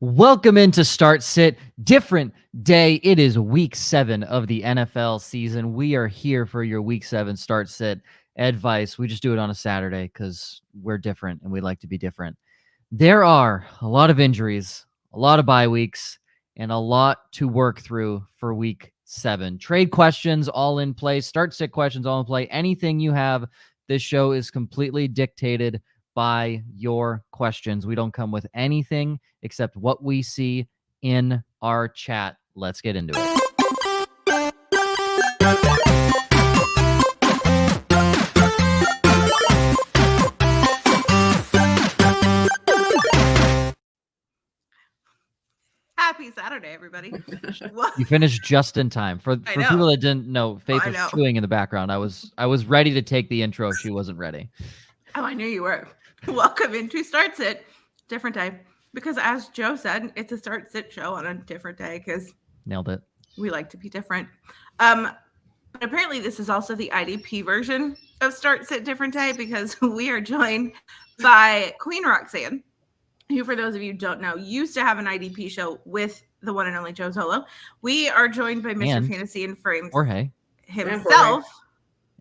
Welcome into Start Sit. Different day. It is week 7 of the NFL season. We are here for your week 7 Start Sit advice. We just do it on a Saturday because we're different and we like to be different. There are a lot of injuries, a lot of bye weeks, and a lot to work through for week 7. Trade questions all in play. Start Sit questions all in play. Anything you have, this show is completely dictated by your questions. We don't come with anything except what we see in our chat. Let's get into it. Happy Saturday, everybody. You finished just in time. For people that didn't know, Faith was chewing in the background. I was ready to take the intro if she wasn't ready. Oh, I knew you were. Welcome into Start Sit, different day. Because as Joe said, it's a Start Sit show on a different day because nailed it. We like to be different. But apparently this is also the IDP version of Start Sit Different Day because we are joined by Queen Roxanne, who, for those of you who don't know, used to have an IDP show with the one and only Joe Zollo. We are joined by Mr. Fantasy and Frames Jorge himself.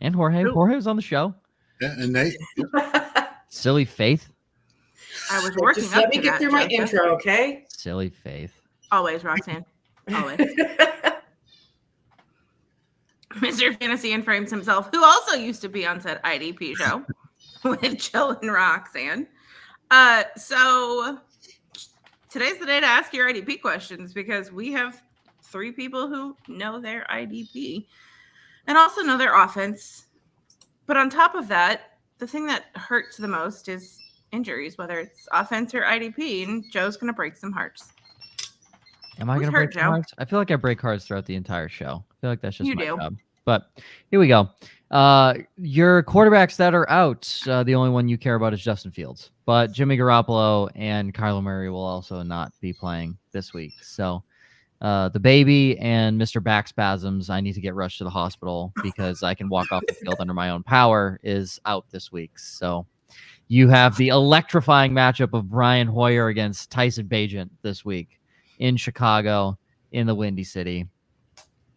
And Jorge. Jorge was on the show. Yeah, and Nate. Silly Faith. I was working Just up let me to get that, through my Joseph. intro, okay? Silly Faith. Always, Roxanne. Always. Mr. Fantasy and Frames himself, who also used to be on said IDP show with Joe and Roxanne. So today's the day to ask your IDP questions because we have 3 people who know their IDP and also know their offense. But on top of that, the thing that hurts the most is injuries, whether it's offense or IDP, and Joe's going to break some hearts. Am I going to break hearts? I feel like I break hearts throughout the entire show. I feel like that's just my job. But here we go. Your quarterbacks that are out, the only one you care about is Justin Fields. But Jimmy Garoppolo and Kyler Murray will also not be playing this week. So the baby and Mr. Back Spasms, I need to get rushed to the hospital because I can walk off the field under my own power, is out this week. So you have the electrifying matchup of Brian Hoyer against Tyson Bagent this week in Chicago in the Windy City.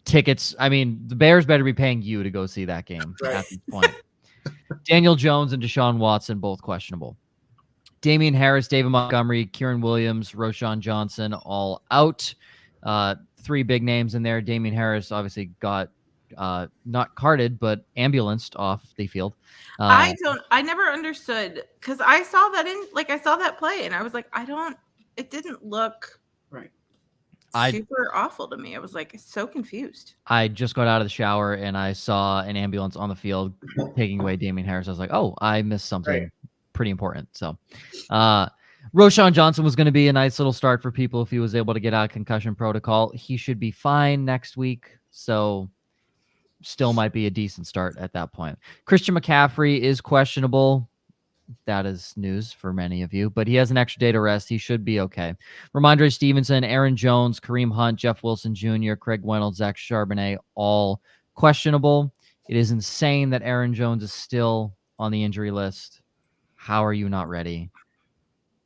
Tickets, I mean, the Bears better be paying you to go see that game at this point. Daniel Jones and Deshaun Watson, both questionable. Damian Harris, David Montgomery, Kieran Williams, Roschon Johnson, all out. 3 big names in there. Damian Harris obviously got not carted, but ambulanced off the field. I never understood because I saw that play and I was like, it didn't look super awful to me. I was like so confused. I just got out of the shower and I saw an ambulance on the field taking away Damian Harris. I was like, oh, I missed something pretty important. So Roschon Johnson was going to be a nice little start for people if he was able to get out of concussion protocol. He should be fine next week. So still might be a decent start at that point. Christian McCaffrey is questionable. That is news for many of you, but he has an extra day to rest. He should be okay. Ramondre Stevenson, Aaron Jones, Kareem Hunt, Jeff Wilson Jr., Craig Reynolds, Zach Charbonnet, all questionable. It is insane that Aaron Jones is still on the injury list. How are you not ready?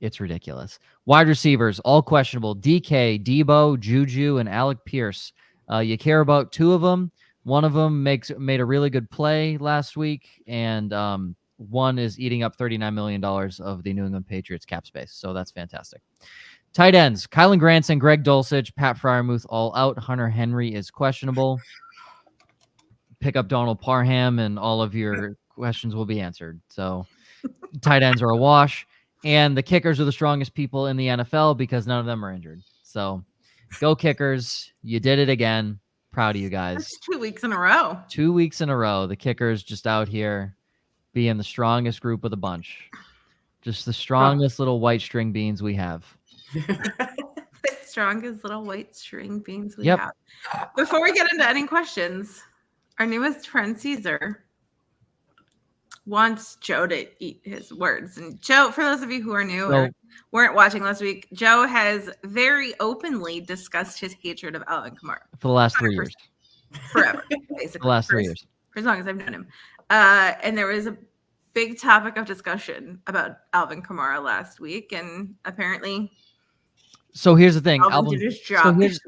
It's ridiculous. Wide receivers, all questionable. DK, Debo, Juju, and Alec Pierce. You care about 2 of them. One of them made a really good play last week, and one is eating up $39 million of the New England Patriots cap space. So that's fantastic. Tight ends, Kylan Granson, Greg Dulcich, Pat Freiermuth, all out. Hunter Henry is questionable. Pick up Donald Parham and all of your questions will be answered. So tight ends are a wash. And the kickers are the strongest people in the NFL because none of them are injured. So go Kickers. You did it again. Proud of you guys. That's 2 weeks in a row. 2 weeks in a row. The kickers just out here being the strongest group of the bunch. Just the strongest little white string beans we have. The strongest little white string beans we have. Before we get into any questions, our newest friend, Caesar, wants Joe to eat his words. And Joe, for those of you who are new or weren't watching last week, Joe has very openly discussed his hatred of Alvin Kamara. For the last 3 years. Forever, basically. The last 3 years. For as long as I've known him. And there was a big topic of discussion about Alvin Kamara last week. And apparently So here's the thing.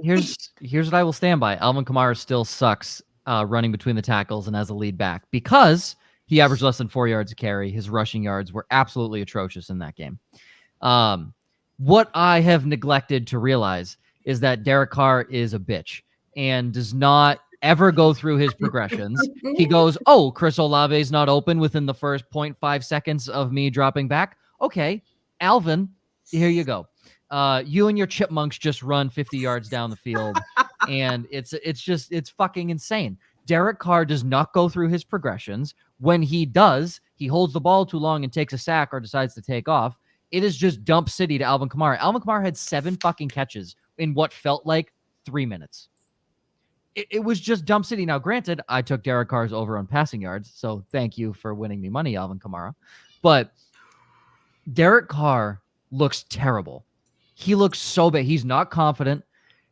Here's what I will stand by. Alvin Kamara still sucks running between the tackles and as a lead back because he averaged less than 4 yards a carry. His rushing yards were absolutely atrocious in that game. What I have neglected to realize is that Derek Carr is a bitch and does not ever go through his progressions. He goes, oh, Chris Olave is not open within the first 0.5 seconds of me dropping back. Okay, Alvin, here you go. You and your chipmunks just run 50 yards down the field, and it's fucking insane. Derek Carr does not go through his progressions. When he does, he holds the ball too long and takes a sack or decides to take off. It is just dump city to Alvin Kamara. Alvin Kamara had 7 fucking catches in what felt like 3 minutes. It was just dump city. Now, granted, I took Derek Carr's over on passing yards, so thank you for winning me money, Alvin Kamara. But Derek Carr looks terrible. He looks so bad. He's not confident.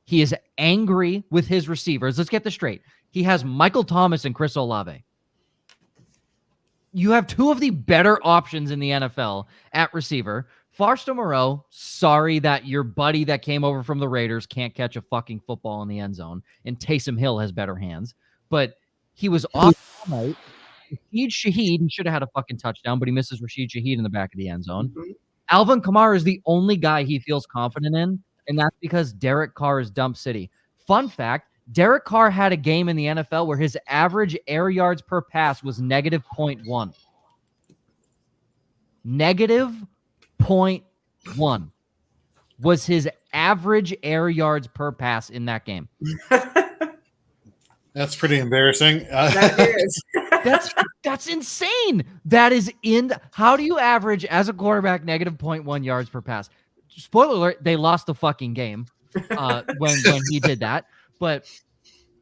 He is angry with his receivers. Let's get this straight. He has Michael Thomas and Chris Olave. You have 2 of the better options in the NFL at receiver. Farsto Moreau, sorry that your buddy that came over from the Raiders can't catch a fucking football in the end zone, and Taysom Hill has better hands. But he was off all night. Rashid Shaheed, he should have had a fucking touchdown, but he misses Rashid Shaheed in the back of the end zone. Mm-hmm. Alvin Kamara is the only guy he feels confident in, and that's because Derek Carr is dump city. Fun fact, Derek Carr had a game in the NFL where his average air yards per pass was negative 0.1. Negative 0.1 was his average air yards per pass in that game. That's pretty embarrassing. That is. That's insane. That is how do you average as a quarterback negative 0.1 yards per pass? Spoiler alert, they lost the fucking game when he did that. But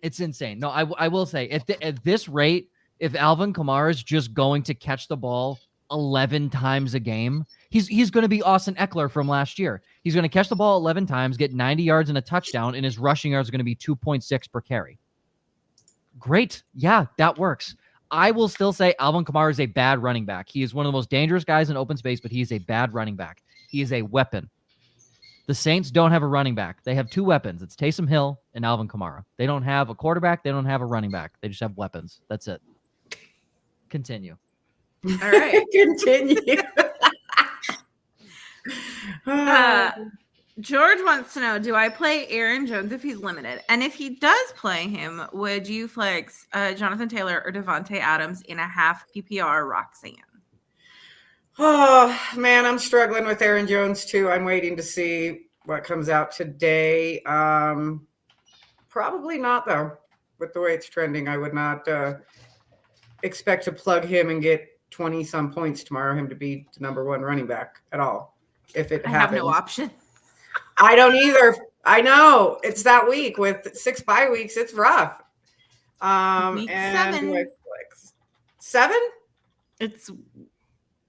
it's insane. No, I will say at this rate, if Alvin Kamara is just going to catch the ball 11 times a game, he's going to be Austin Eckler from last year. He's going to catch the ball 11 times, get 90 yards and a touchdown, and his rushing yards are going to be 2.6 per carry. Great. Yeah, that works. I will still say Alvin Kamara is a bad running back. He is one of the most dangerous guys in open space, but he is a bad running back. He is a weapon. The Saints don't have a running back. They have 2 weapons. It's Taysom Hill and Alvin Kamara. They don't have a quarterback. They don't have a running back. They just have weapons. That's it. Continue. All right. Continue. George wants to know, do I play Aaron Jones if he's limited? And if he does play him, would you flex Jonathan Taylor or Devontae Adams in a half PPR Roxanne? Oh, man, I'm struggling with Aaron Jones, too. I'm waiting to see what comes out today. Probably not, though. With the way it's trending, I would not expect to plug him and get 20-some points tomorrow, him to be the number 1 running back at all. If it happens. I have no option. I don't either. I know. It's that week with 6 bye weeks. It's rough. Week 7. 7?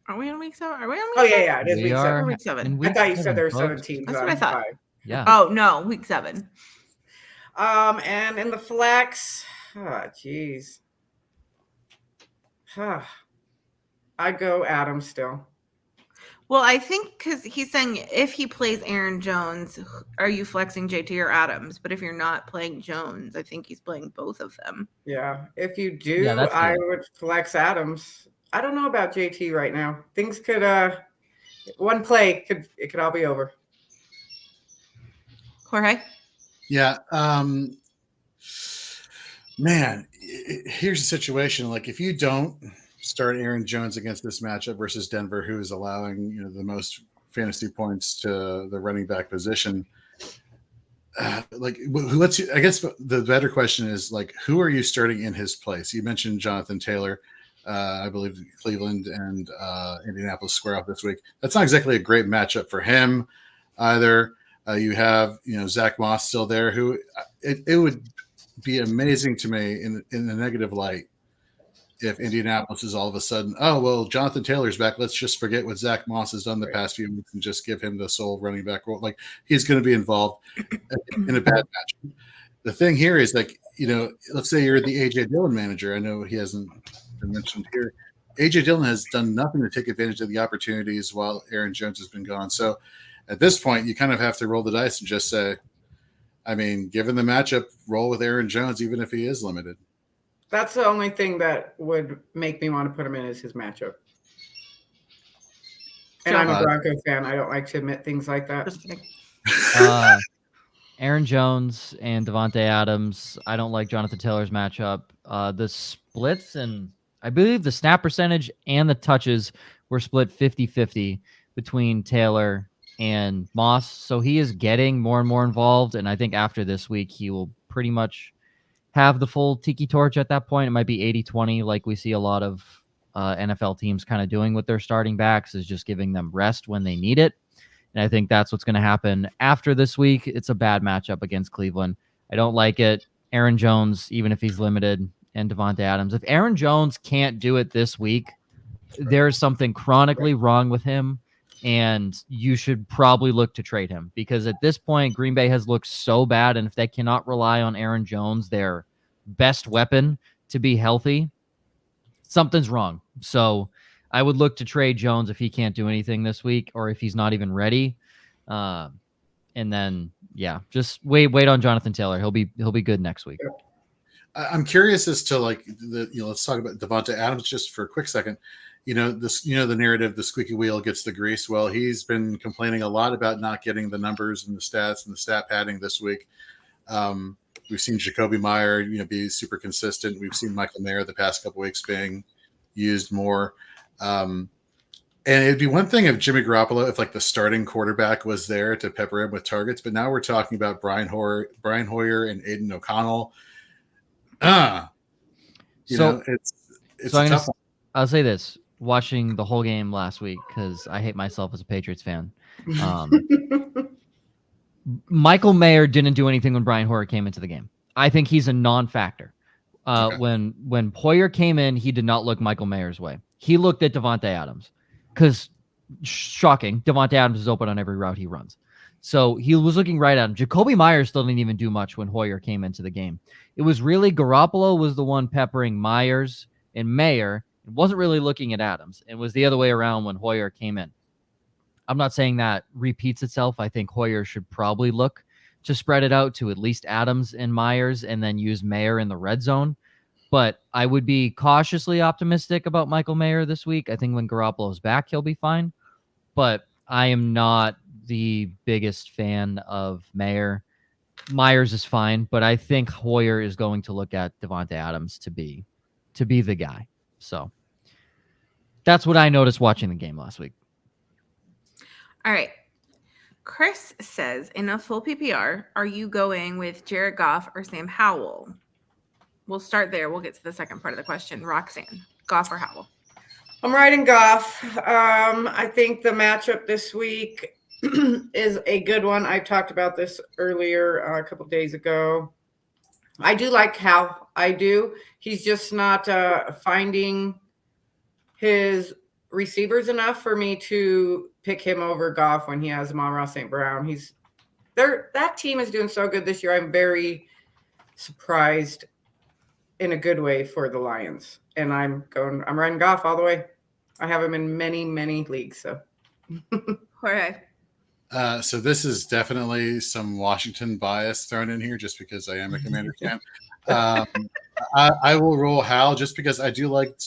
Are we on week 7? Are we on week 7? Yeah. It is week 7. I thought you said there were 17. That's what I thought. 5. Yeah. Oh, no, week 7. And in the flex, geez. I'd go Adams still. Well, I think because he's saying if he plays Aaron Jones, are you flexing JT or Adams? But if you're not playing Jones, I think he's playing both of them. Yeah. If you do, I would flex Adams. I don't know about JT right now. Things could one play could all be over. Jorge? Yeah. Man, here's the situation. Like if you don't start Aaron Jones against this matchup versus Denver, who is allowing the most fantasy points to the running back position. Let's. I guess the better question is who are you starting in his place? You mentioned Jonathan Taylor. I believe Cleveland and Indianapolis square off this week. That's not exactly a great matchup for him either. You have Zach Moss still there, who it would be amazing to me in a negative light if Indianapolis is all of a sudden, oh, well, Jonathan Taylor's back. Let's just forget what Zach Moss has done the past few weeks and just give him the sole running back role. He's going to be involved in a bad match. The thing here is let's say you're the A.J. Dillon manager. I know he hasn't been mentioned here. A.J. Dillon has done nothing to take advantage of the opportunities while Aaron Jones has been gone. So at this point, you kind of have to roll the dice and just say, I mean, given the matchup, roll with Aaron Jones, even if he is limited. That's the only thing that would make me want to put him in is his matchup. And I'm a Bronco fan. I don't like to admit things like that. Aaron Jones and Davante Adams. I don't like Jonathan Taylor's matchup. The splits and I believe the snap percentage and the touches were split 50-50 between Taylor and Moss. So he is getting more and more involved. And I think after this week, he will pretty much have the full tiki torch at that point. It might be 80-20 like we see a lot of NFL teams kind of doing with their starting backs, is just giving them rest when they need it. And I think that's what's going to happen after this week. It's a bad matchup against Cleveland. I don't like it. Aaron Jones, even if he's limited, and Davante Adams. If Aaron Jones can't do it this week, there's something chronically wrong with him, and you should probably look to trade him, because at this point, Green Bay has looked so bad, and if they cannot rely on Aaron Jones, their best weapon, to be healthy, something's wrong. So I would look to trade Jones if he can't do anything this week, or if he's not even ready. And then, yeah, just wait on Jonathan Taylor. He'll be good next week. I'm curious as to let's talk about Davante Adams just for a quick second. The narrative, the squeaky wheel gets the grease. Well, he's been complaining a lot about not getting the numbers and the stats and the stat padding this week. We've seen Jacoby Meyer, be super consistent. We've seen Michael Mayer the past couple weeks being used more. And it'd be one thing if Jimmy Garoppolo, if the starting quarterback was there to pepper him with targets, but now we're talking about Brian Hoyer and Aiden O'Connell. It's a tough one. I'll say this: watching the whole game last week, because I hate myself as a Patriots fan. Michael Mayer didn't do anything when Brian Hoyer came into the game. I think he's a non-factor. Okay. When Hoyer came in, he did not look Michael Mayer's way. He looked at Davante Adams, because shocking, Davante Adams is open on every route he runs. So he was looking right at him. Jacoby Myers still didn't even do much when Hoyer came into the game. It was really Garoppolo was the one peppering Myers and Mayer. It wasn't really looking at Adams. It was the other way around when Hoyer came in. I'm not saying that repeats itself. I think Hoyer should probably look to spread it out to at least Adams and Myers and then use Mayer in the red zone. But I would be cautiously optimistic about Michael Mayer this week. I think when Garoppolo's back, he'll be fine. But I am not the biggest fan of Mayer. Myers is fine, but I think Hoyer is going to look at Davante Adams to be the guy. So that's what I noticed watching the game last week. All right. Chris says, in a full PPR, are you going with Jared Goff or Sam Howell? We'll start there. We'll get to the second part of the question. Roxanne, Goff or Howell? I'm riding Goff. I think the matchup this week is a good one. I talked about this earlier a couple of days ago. I do like Hal. I do. He's just not finding his receivers enough for me to pick him over Goff when he has Amon-Ra St. Brown. That team is doing so good this year. I'm very surprised in a good way for the Lions. And I'm riding Goff all the way. I have him in many, many leagues. So Jorge. So this is definitely some Washington bias thrown in here just because I am a Commander fan. I will roll Hal just because I do like,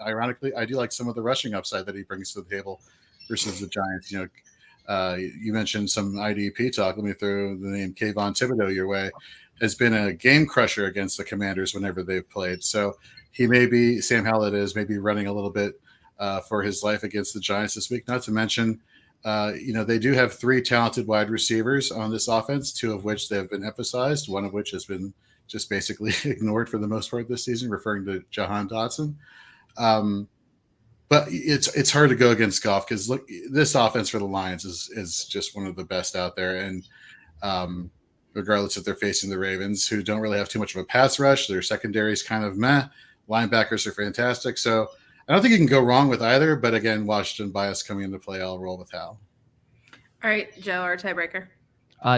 ironically, I do like some of the rushing upside that he brings to the table versus the Giants. You mentioned some IDP talk. Let me throw the name Kayvon Thibodeau your way. Has been a game crusher against the Commanders whenever they've played. So he may be, Sam Howell maybe running a little bit for his life against the Giants this week. Not to mention, they do have 3 talented wide receivers on this offense, 2 of which they have been emphasized, 1 of which has been just basically ignored for the most part this season, referring to Jahan Dotson. But it's hard to go against Goff because look, this offense for the Lions is just one of the best out there. And regardless if they're facing the Ravens, who don't really have too much of a pass rush, their secondary is kind of meh. Linebackers are fantastic. So I don't think you can go wrong with either. But again, Washington bias coming into play. I'll roll with Hal. All right, Joe, our tiebreaker.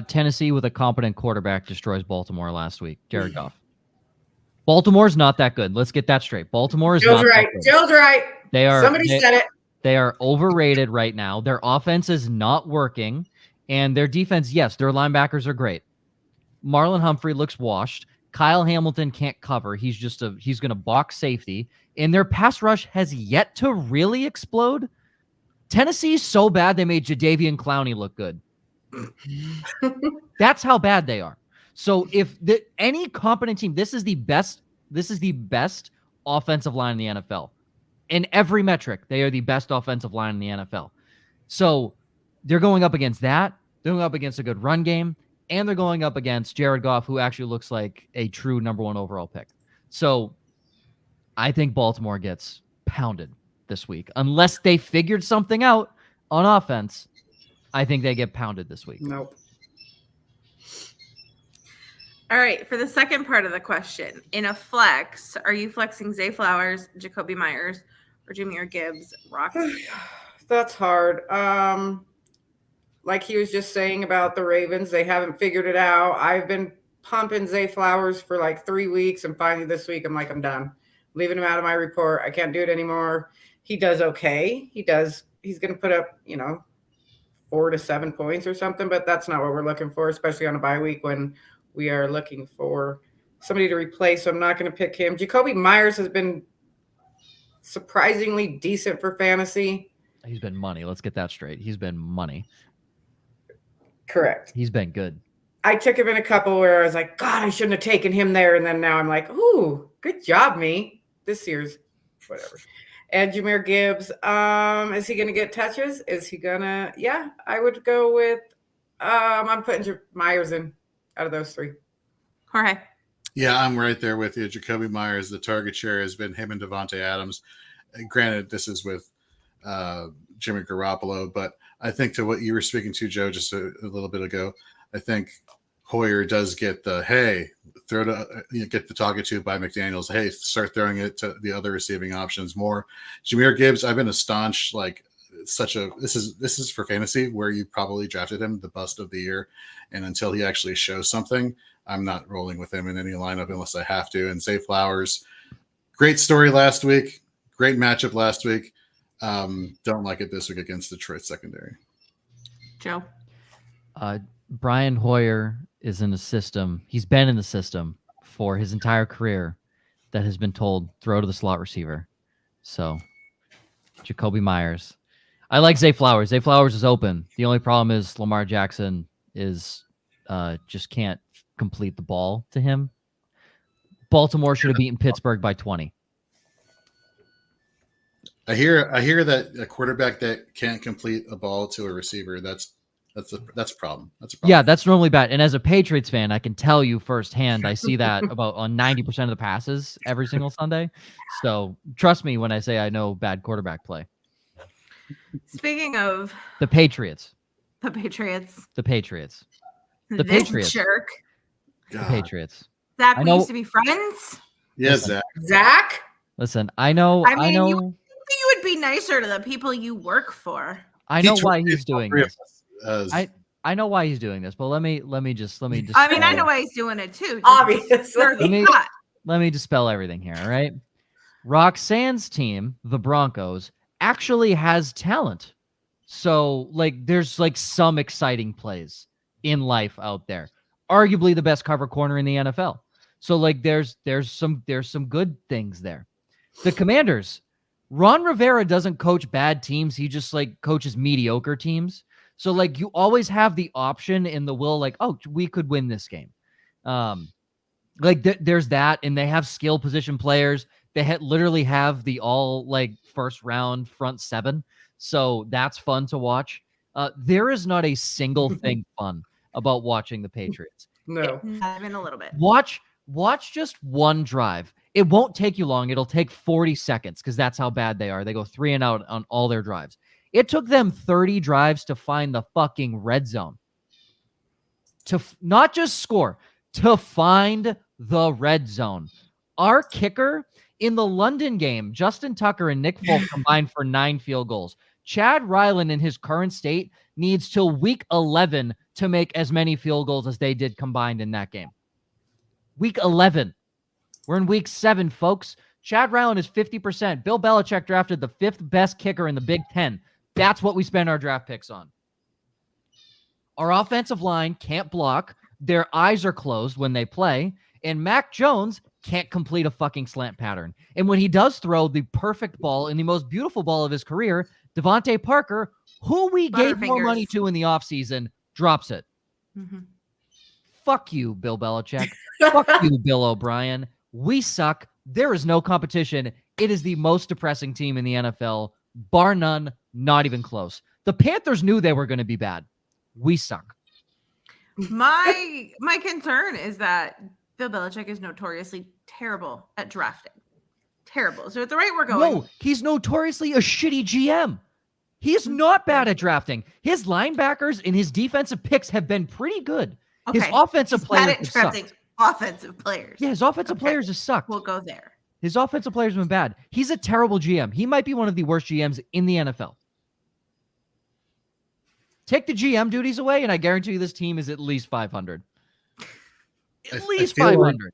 Tennessee with a competent quarterback destroys Baltimore last week. Jared Goff. Baltimore's not that good. Let's get that straight. Baltimore is Joe's not right. that good. Joe's right. They are. Somebody said it. They are overrated right now. Their offense is not working, and their defense, yes, their linebackers are great. Marlon Humphrey looks washed. Kyle Hamilton can't cover. He's going to box safety. And their pass rush has yet to really explode. Tennessee's so bad they made Jadeveon Clowney look good. That's how bad they are. So if any competent team, this is the best offensive line in the NFL. In every metric, they are the best offensive line in the NFL. So they're going up against that. They're going up against a good run game. And they're going up against Jared Goff, who actually looks like a true number 1 overall pick. So I think Baltimore gets pounded this week. Unless they figured something out on offense, I think they get pounded this week. Nope. All right. For the second part of the question, in a flex, are you flexing Zay Flowers, Jacoby Myers, or Jahmyr Gibbs, Roxanne? That's hard. Like he was just saying about the Ravens, they haven't figured it out. I've been pumping Zay Flowers for like 3 weeks, and finally this week I'm like, I'm done. Leaving him out of my report. I can't do it anymore. He does okay. He's going to put up, 4 to 7 points or something, but that's not what we're looking for, especially on a bye week when we are looking for somebody to replace. So I'm not going to pick him. Jacoby Myers has been surprisingly decent for fantasy. He's been money. Let's get that straight. He's been money. Correct. He's been good. I took him in a couple where I was like, God, I shouldn't have taken him there. And then now I'm like, ooh, good job, me. This year's whatever. And Jahmyr Gibbs, is he going to get touches? Is he going to? Yeah, I would go with, I'm putting Myers in out of those 3. Jorge. Yeah, I'm right there with you. Jacoby Myers, the target share has been him and Devontae Adams. Granted, this is with Jimmy Garoppolo, but I think to what you were speaking to, Joe, just a little bit ago, I think Hoyer does get the, hey, get the talking to by McDaniels. Hey, start throwing it to the other receiving options more. Jahmyr Gibbs, I've been a staunch, this is for fantasy where you probably drafted him the bust of the year. And until he actually shows something, I'm not rolling with him in any lineup unless I have to. And Zay Flowers, great story last week. Great matchup last week. Don't like it this week against Detroit secondary. Joe. Brian Hoyer is in the system. He's been in the system for his entire career that has been told throw to the slot receiver. So Jacoby Myers. I like Zay Flowers. Zay Flowers is open. The only problem is Lamar Jackson is just can't complete the ball to him. Baltimore should have beaten Pittsburgh by 20. I hear that a quarterback that can't complete a ball to a receiver, that's a problem. Yeah, that's normally bad. And as a Patriots fan, I can tell you firsthand, I see that about on 90% of the passes every single Sunday. So trust me when I say I know bad quarterback play. Speaking of the Patriots. The Patriots. Jerk. God. The Patriots. Zach, we used to be friends. Yes, Zach. Listen, I know. You would be nicer to the people you work for. I know why he's doing this. I know why he's doing this, but let me just. I mean, I know why he's doing it too. Obviously. Let me dispel everything here. All right. Roxanne's team, the Broncos, actually has talent. So there's some exciting plays in life out there. Arguably the best cover corner in the NFL. So there's some good things there. The Commanders, Ron Rivera doesn't coach bad teams. He just coaches mediocre teams. So you always have the option in the will, we could win this game. There's that, and they have skill position players. They literally have the all first round front 7. So that's fun to watch. There is not a single thing fun about watching the Patriots. No, not even a little bit. Watch just one drive. It won't take you long. It'll take 40 seconds because that's how bad they are. They go 3 and out on all their drives. It took them 30 drives to find the fucking red zone. To not just score, to find the red zone. Our kicker in the London game, Justin Tucker and Nick Folk combined for 9 field goals. Chad Ryland in his current state needs till week 11 to make as many field goals as they did combined in that game. Week 11. We're in week 7, folks. Chad Ryland is 50%. Bill Belichick drafted the 5th best kicker in the Big Ten. That's what we spend our draft picks on. Our offensive line can't block. Their eyes are closed when they play. And Mac Jones can't complete a fucking slant pattern. And when he does throw the perfect ball and the most beautiful ball of his career, Devontae Parker, who we gave more money to in the offseason, drops it. Mm-hmm. Fuck you, Bill Belichick. Fuck you, Bill O'Brien. We suck. There is no competition. It is the most depressing team in the NFL, bar none, not even close. The Panthers knew they were going to be bad. We suck. My concern is that Bill Belichick is notoriously terrible at drafting. Terrible. So at the rate we're going... No, he's notoriously a shitty GM. He is not bad at drafting. His linebackers and his defensive picks have been pretty good. Okay. His offensive players have sucked. Offensive players. Yeah, his offensive players have sucked. We'll go there. His offensive players have been bad. He's a terrible GM. He might be one of the worst GMs in the NFL. Take the GM duties away, and I guarantee you this team is at least 500. At least 500.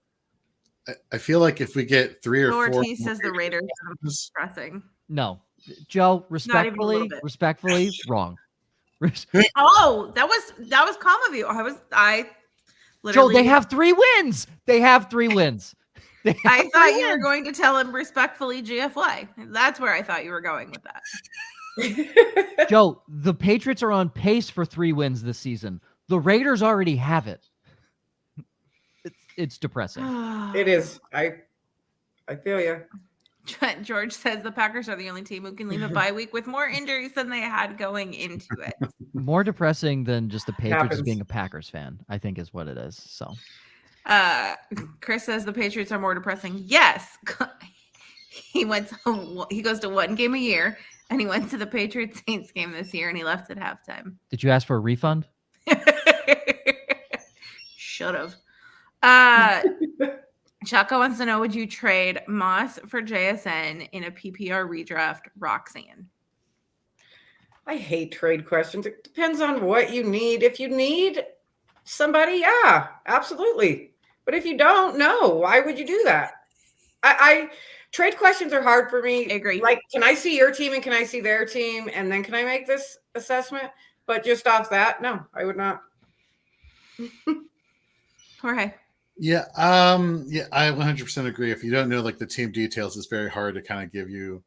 I feel like if we get 3 or 4... Ortiz says the Raiders are pressing. No. Joe, respectfully, wrong. Oh, that was calm of you. I literally... Joe, they have 3 wins. I thought you were going to tell him respectfully GFY. That's where I thought you were going with that. Joe, the Patriots are on pace for 3 wins this season. The Raiders already have it. It's depressing. It is. I feel you. George says the Packers are the only team who can leave a bye week with more injuries than they had going into it. More depressing than just the Patriots being a Packers fan, I think is what it is. So, Chris says the Patriots are more depressing. Yes. He goes to 1 game a year, and he went to the Patriots Saints game this year, and he left at halftime. Did you ask for a refund? Should have. Chaco wants to know, would you trade Moss for JSN in a PPR redraft? Roxanne. I hate trade questions. It depends on what you need. If you need somebody, yeah, absolutely. But if you don't, no. Why would you do that? I trade questions are hard for me. I agree. Like, can I see your team and can I see their team? And then can I make this assessment? But just off that, no, I would not. Jorge. Yeah, I 100% agree. If you don't know like the team details, it's very hard to kind of give you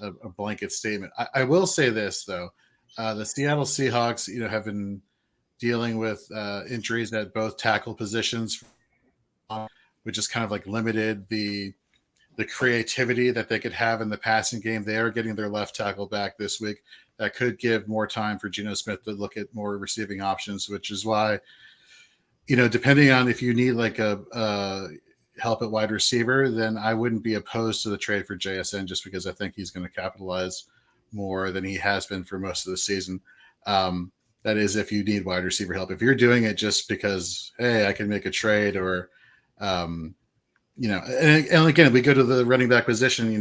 a blanket statement. I will say this though, the Seattle Seahawks, have been dealing with injuries at both tackle positions, which is kind of like limited the creativity that they could have in the passing game. They are getting their left tackle back this week. That could give more time for Geno Smith to look at more receiving options, which is why. Depending on if you need like a help at wide receiver, then I wouldn't be opposed to the trade for JSN just because I think he's going to capitalize more than he has been for most of the season. That is, if you need wide receiver help. If you're doing it just because, hey, I can make a trade or, and again, we go to the running back position,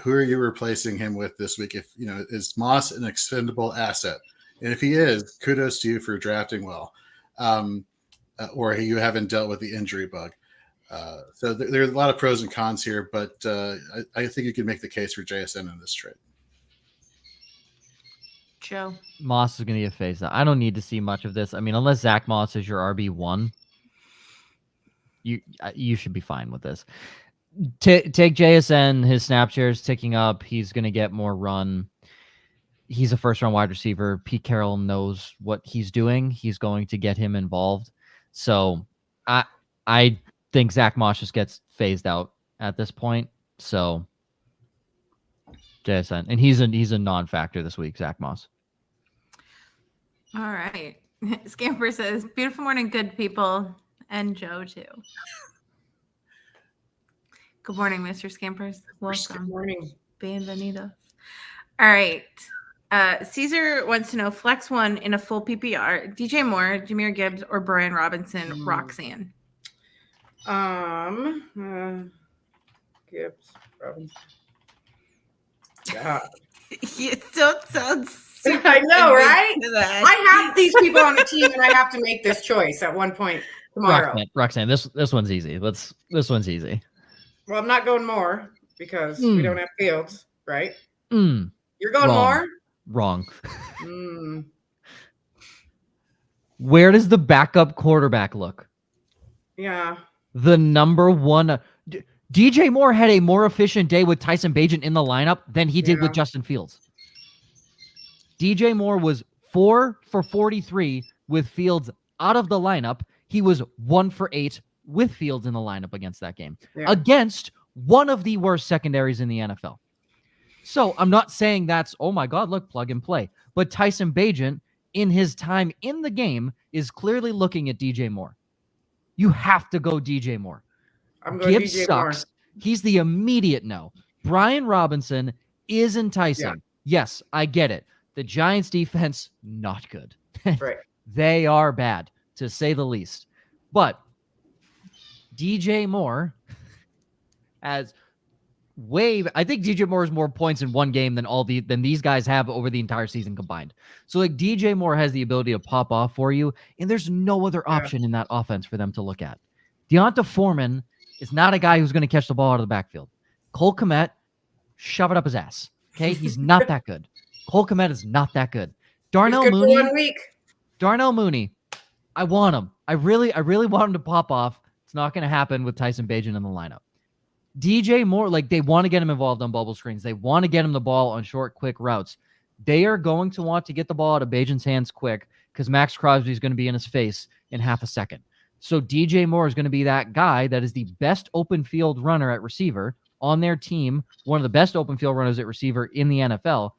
who are you replacing him with this week? If, is Moss an expendable asset? And if he is, kudos to you for drafting well. Or you haven't dealt with the injury bug. So there are a lot of pros and cons here, but I think you can make the case for JSN in this trade. Joe. Moss is going to get phased out. I don't need to see much of this. I mean, unless Zach Moss is your RB1, you should be fine with this. Take JSN, his snap share is ticking up. He's going to get more run. He's a first-round wide receiver. Pete Carroll knows what he's doing. He's going to get him involved. So I think Zach Moss just gets phased out at this point. So JSN, and he's a non-factor this week, Zach Moss. All right. Scamper says, beautiful morning, good people, and Joe too. Good morning, Mr. Scampers. Welcome. Good morning. Bienvenidos. All right. Caesar wants to know flex one in a full PPR. DJ Moore, Jahmyr Gibbs, or Brian Robinson. Roxanne. Gibbs, Robinson. God. You still sound super I know, right? I have these people on the team, and I have to make this choice at one point tomorrow. Roxanne, this one's easy. This one's easy. Well, I'm not going more. because we don't have Fields, right? You're going Moore? Wrong. Where does the backup quarterback look? Yeah. The number one. DJ Moore had a more efficient day with Tyson Bagent in the lineup than he did with Justin Fields. DJ Moore was 4 for 43 with Fields out of the lineup. He was 1 for 8 with Fields in the lineup against that game. Against one of the worst secondaries in the NFL. So I'm not saying that's, oh my God, look, plug and play. But Tyson Bagent, in his time in the game, is clearly looking at DJ Moore. You have to go DJ Moore. I'm going Gibbs DJ sucks. Moore. He's the immediate no. Brian Robinson is enticing. Yeah. Yes, I get it. The Giants defense, not good. Right. They are bad, to say the least. But DJ Moore has I think DJ Moore has more points in one game than these guys have over the entire season combined. So like DJ Moore has the ability to pop off for you, and there's no other option in that offense for them to look at. Deonta Foreman is not a guy who's going to catch the ball out of the backfield. Cole Kmet, shove it up his ass. Okay, he's not that good. Cole Kmet is not that good. Darnell Mooney. For 1 week. Darnell Mooney, I want him. I really want him to pop off. It's not going to happen with Tyson Bagent in the lineup. DJ Moore, like they want to get him involved on bubble screens. They want to get him the ball on short, quick routes. They are going to want to get the ball out of Bagent's hands quick because Max Crosby is going to be in his face in half a second. So DJ Moore is going to be that guy that is the best open field runner at receiver on their team, one of the best open field runners at receiver in the NFL.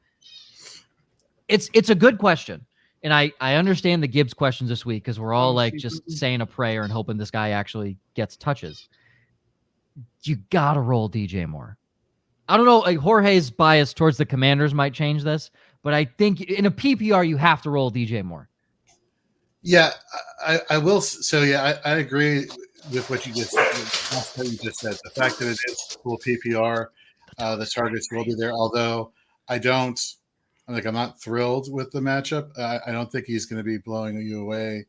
It's a good question. And I understand the Gibbs questions this week because we're all like just saying a prayer and hoping this guy actually gets touches. You got to roll DJ Moore. I don't know, like Jorge's bias towards the Commanders might change this, but I think in a PPR, you have to roll DJ Moore. Yeah, I will. So, yeah, I agree with what you just said. The fact that it is full PPR, the targets will be there. Although I'm not thrilled with the matchup. I don't think he's going to be blowing you away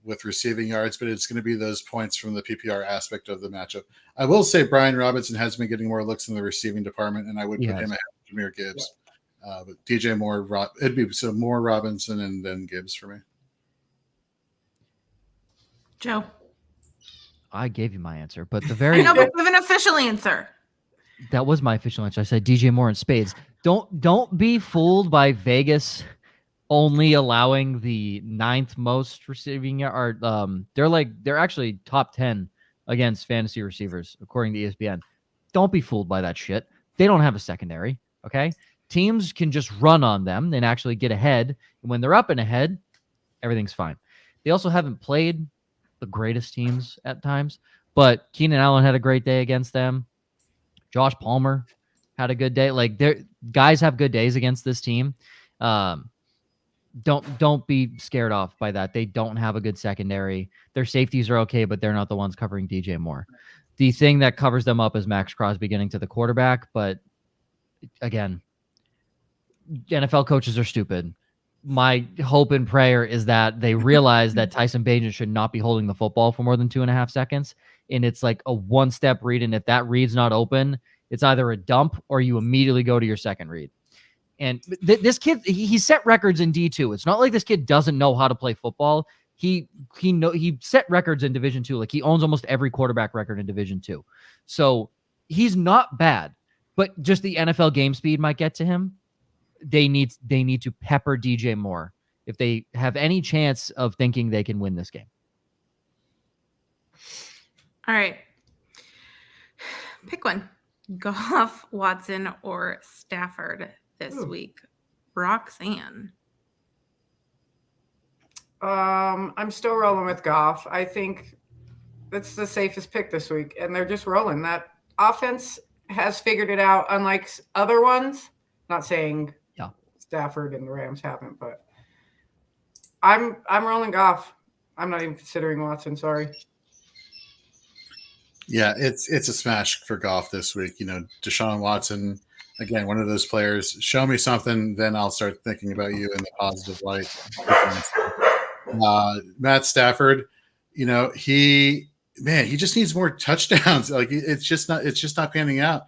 with receiving yards, but it's going to be those points from the PPR aspect of the matchup. I will say Brian Robinson has been getting more looks in the receiving department, and I would put him ahead of Jahmyr Gibbs. Yeah. But DJ Moore, it'd be more Robinson and then Gibbs for me. Joe. I gave you my answer, but but give an official answer. That was my official answer. I said DJ Moore and spades. Don't be fooled by Vegas only allowing the 9th most receiving yard. They're actually top 10 against fantasy receivers according to ESPN. Don't be fooled by that shit. They don't have a secondary. Okay, teams can just run on them and actually get ahead. And when they're up and ahead, everything's fine. They also haven't played the greatest teams at times, but Keenan Allen had a great day against them. Josh Palmer had a good day. Like guys have good days against this team. Don't be scared off by that. They don't have a good secondary. Their safeties are okay, but they're not the ones covering DJ Moore. The thing that covers them up is Max Crosby getting to the quarterback. But again, NFL coaches are stupid. My hope and prayer is that they realize that Tyson Bagent should not be holding the football for more than 2.5 seconds. And it's like a one-step read. And if that read's not open, it's either a dump or you immediately go to your second read. And this kid, he set records in D2. It's not like this kid doesn't know how to play football. He set records in Division II. Like he owns almost every quarterback record in Division II. So he's not bad, but just the NFL game speed might get to him. They need to pepper DJ Moore if they have any chance of thinking they can win this game. All right. Pick one. Goff, Watson, or Stafford this week. Roxanne. I'm still rolling with Goff. I think that's the safest pick this week, and they're just rolling. That offense has figured it out, unlike other ones. Not saying Stafford and the Rams haven't, but I'm rolling Goff. I'm not even considering Watson. Sorry. Yeah, it's a smash for Goff this week. Deshaun Watson, again, one of those players. Show me something, then I'll start thinking about you in the positive light. Matt Stafford, he just needs more touchdowns. Like it's just not panning out.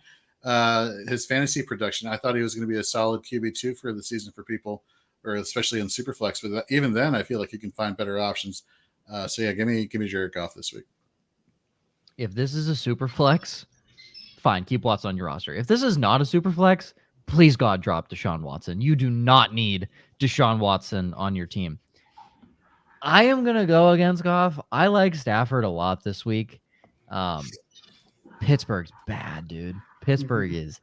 his fantasy production. I thought he was going to be a solid QB2 for the season for people, or especially in Superflex. But even then, I feel like you can find better options. So yeah, give me Jared Goff this week. If this is a Superflex, fine, keep Watson on your roster. If this is not a Superflex, please God drop Deshaun Watson. You do not need Deshaun Watson on your team. I am going to go against Goff. I like Stafford a lot this week. Pittsburgh's bad, dude. Pittsburgh is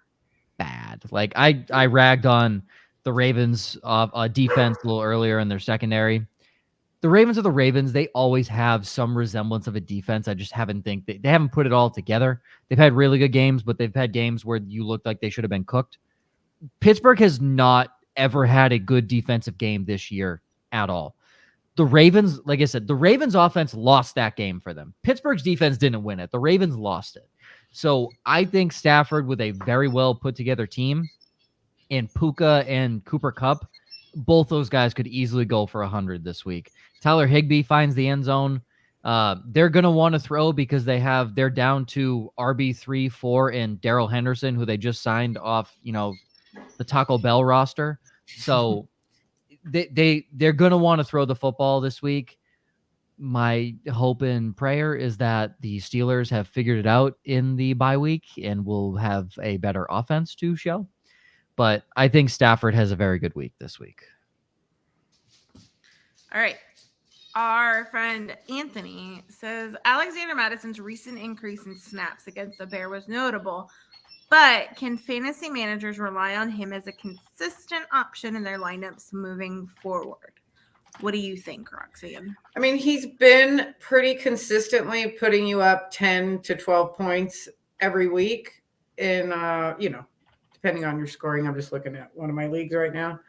bad. Like I ragged on the Ravens defense a little earlier in their secondary. The Ravens are the Ravens. They always have some resemblance of a defense. I just haven't they haven't put it all together. They've had really good games, but they've had games where you looked like they should have been cooked. Pittsburgh has not ever had a good defensive game this year at all. The Ravens, like I said, the Ravens offense lost that game for them. Pittsburgh's defense didn't win it. The Ravens lost it. So I think Stafford with a very well put together team and Puka and Cooper Kupp, both those guys could easily go for 100 this week. Tyler Higbee finds the end zone. They're going to want to throw because they're down to RB3, 4, and Darrell Henderson, who they just signed off, the Taco Bell roster. So they're going to want to throw the football this week. My hope and prayer is that the Steelers have figured it out in the bye week and will have a better offense to show. But I think Stafford has a very good week this week. All right. Our friend Anthony says Alexander Madison's recent increase in snaps against the Bears was notable, but can fantasy managers rely on him as a consistent option in their lineups moving forward? What do you think, Roxanne? I mean, he's been pretty consistently putting you up 10 to 12 points every week in, depending on your scoring. I'm just looking at one of my leagues right now.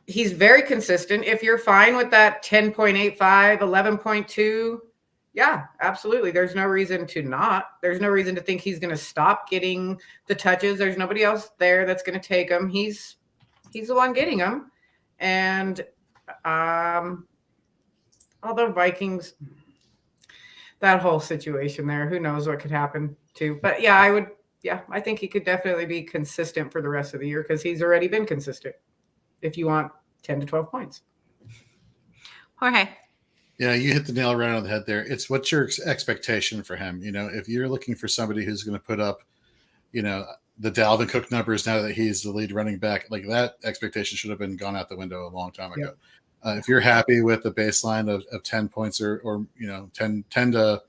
He's very consistent. If you're fine with that 10.85, 11.2, yeah, absolutely. There's no reason to not. There's no reason to think he's going to stop getting the touches. There's nobody else there that's going to take them. He's the one getting them. And although Vikings, that whole situation there, who knows what could happen too. But yeah, I think he could definitely be consistent for the rest of the year because he's already been consistent. If you want 10 to 12 points. Jorge. Yeah, you hit the nail right on the head there. It's what's your expectation for him? If you're looking for somebody who's going to put up, the Dalvin Cook numbers now that he's the lead running back, like that expectation should have been gone out the window a long time ago. Yeah. If you're happy with the baseline of 10 points or 10 to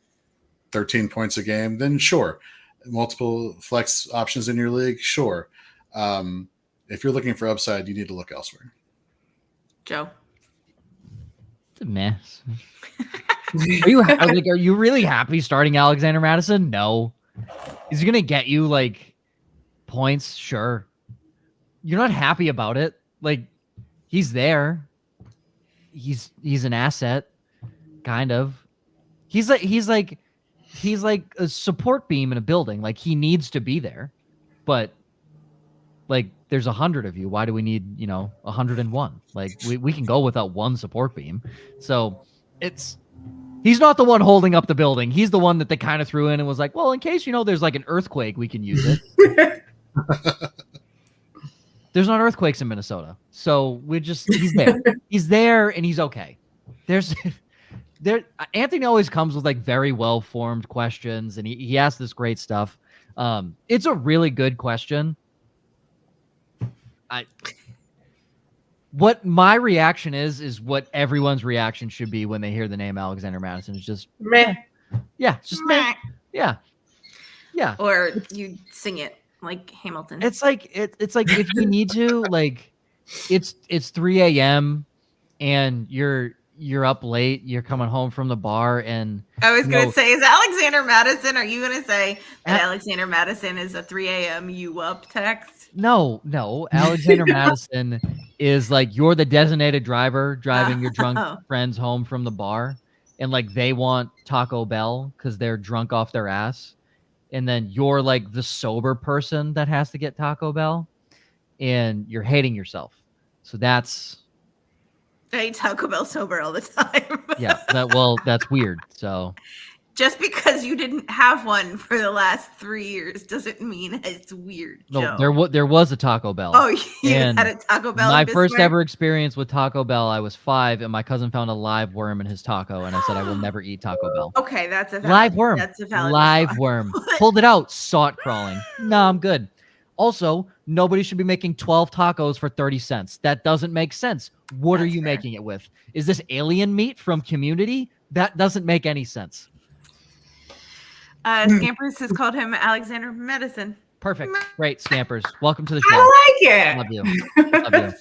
13 points a game, then sure. Multiple flex options in your league, sure. If you're looking for upside, you need to look elsewhere. Joe. It's a mess. Are you really happy starting Alexander Madison? No. Is he going to get you points? Sure. You're not happy about it. He's there. He's an asset, kind of. He's like a support beam in a building. He needs to be there, but there's 100 of you. Why do we need 101? We can go without one support beam. So he's not the one holding up the building. He's the one that they kind of threw in and was like, well, in case there's an earthquake, we can use it. There's not earthquakes in Minnesota, so he's there. He's there and he's okay. Anthony always comes with very well formed questions, and he asks this great stuff. It's a really good question. What my reaction is what everyone's reaction should be when they hear the name Alexander Madison. It's just meh. Yeah, it's just meh. Yeah. Yeah. Or you sing it like Hamilton. It's like if you need to, it's 3 a.m. and you're up late, you're coming home from the bar, and I was gonna say, is Alexander Madison, are you gonna say that Alexander Madison is a 3 a.m. you up text? No. Alexander Madison is you're the designated driver driving your drunk friends home from the bar, and they want Taco Bell because they're drunk off their ass, and then you're the sober person that has to get Taco Bell, and you're hating yourself. So that's. I eat Taco Bell sober all the time. Yeah, that's weird. So Just because you didn't have one for the last 3 years doesn't mean it's weird, Joe. No, there was a Taco Bell. Oh, you had a Taco Bell. My first ever experience with Taco Bell, I was 5, and my cousin found a live worm in his taco, and I said I will never eat Taco Bell. Okay, that's a valid, live worm. That's a valid live response. worm. Pulled it out, saw it crawling. No, I'm good. Also, nobody should be making 12 tacos for 30 cents. That doesn't make sense. What are you making it with? Is this alien meat from Community? That doesn't make any sense. Scampers has called him Alexander Medicine. Perfect. Great, Scampers. Welcome to the show. I like it. Love you. Love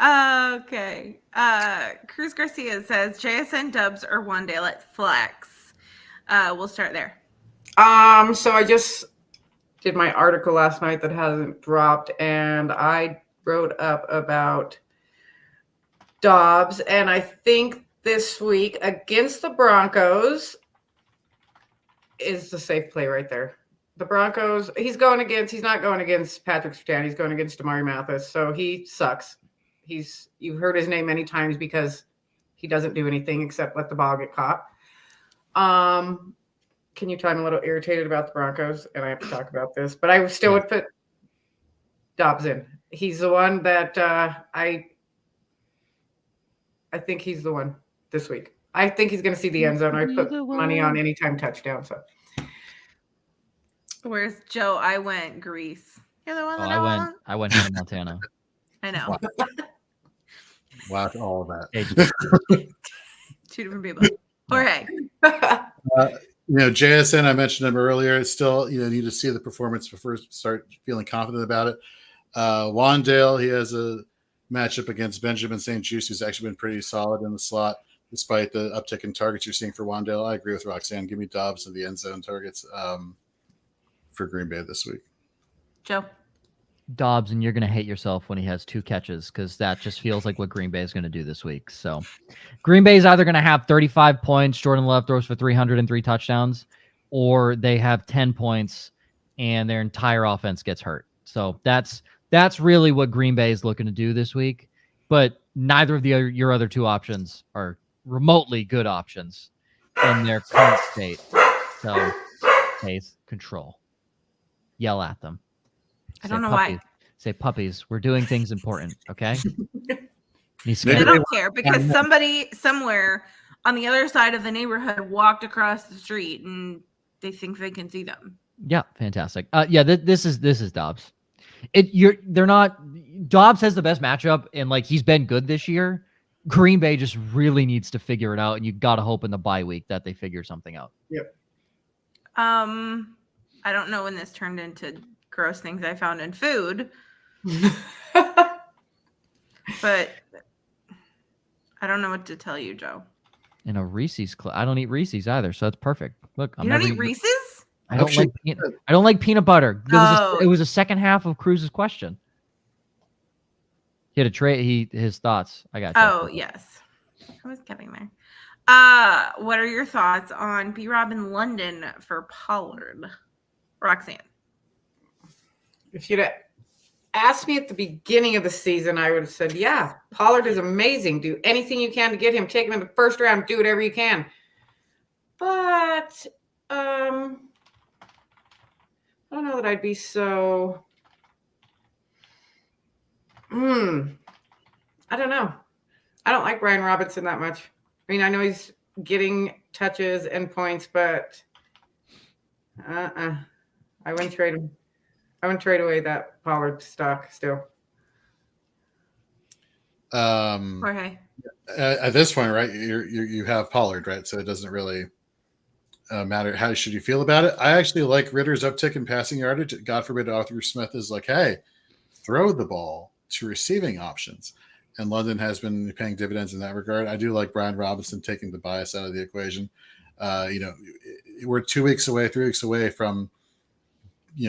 you. Okay. Cruz Garcia says JSN dubs or Wandale at flex. We'll start there. So I just did my article last night that hasn't dropped, and I wrote up about Dobbs, and I think this week against the Broncos is the safe play right there. The Broncos, he's not going against Patrick Surtain. He's going against Damari Mathis. So he sucks. You've heard his name many times because he doesn't do anything except let the ball get caught. Can you tell I'm a little irritated about the Broncos? And I have to talk about this, but I still would put Dobbs in. He's the one that I think he's the one this week. I think he's going to see the end zone. I put money on anytime touchdown. So, where's Joe? I went Grease. You're the one that I went Hannah Montana. I know. Wow, all of that. Two different people. Jorge. JSN, I mentioned him earlier. It's still, need to see the performance before start feeling confident about it. Wandale, he has a matchup against Benjamin St. Juste, who's actually been pretty solid in the slot, despite the uptick in targets you're seeing for Wandale. I agree with Roxanne. Give me Dobbs and the end zone targets for Green Bay this week. Joe. Dobbs, and you're going to hate yourself when he has 2 catches because that just feels like what Green Bay is going to do this week. So Green Bay is either going to have 35 points, Jordan Love throws for 303 touchdowns, or they have 10 points and their entire offense gets hurt. So that's really what Green Bay is looking to do this week. But neither of your other 2 options are remotely good options in their current state. So Faith, control. Yell at them. I don't know why. Say, puppies, we're doing things important, okay? I don't care because somebody somewhere on the other side of the neighborhood walked across the street and they think they can see them. Yeah, fantastic. This is Dobbs. Dobbs has the best matchup, and he's been good this year. Green Bay just really needs to figure it out, and you got to hope in the bye week that they figure something out. Yep. I don't know when this turned into gross things I found in food, but I don't know what to tell you, Joe. In a Reese's I don't eat Reese's either, so that's perfect. Look, you don't eat Reese's? I don't like peanut butter. It was a second half of Cruz's question. He had a tray. His thoughts. I got. Oh yes, I was getting there. What are your thoughts on B-Rob in London for Pollard? Roxanne. If you'd have asked me at the beginning of the season, I would have said, yeah, Pollard is amazing. Do anything you can to get him. Take him in the first round. Do whatever you can. But I don't know that I'd be so... I don't know. I don't like Brian Robinson that much. I mean, I know he's getting touches and points, but I wouldn't trade him. I wouldn't trade away that Pollard stock still. Jorge. At this point, right, you have Pollard, right? So it doesn't really matter how should you feel about it. I actually like Ritter's uptick in passing yardage. God forbid Arthur Smith is like, hey, throw the ball to receiving options. And London has been paying dividends in that regard. I do like Brian Robinson taking the bias out of the equation. We're 3 weeks away from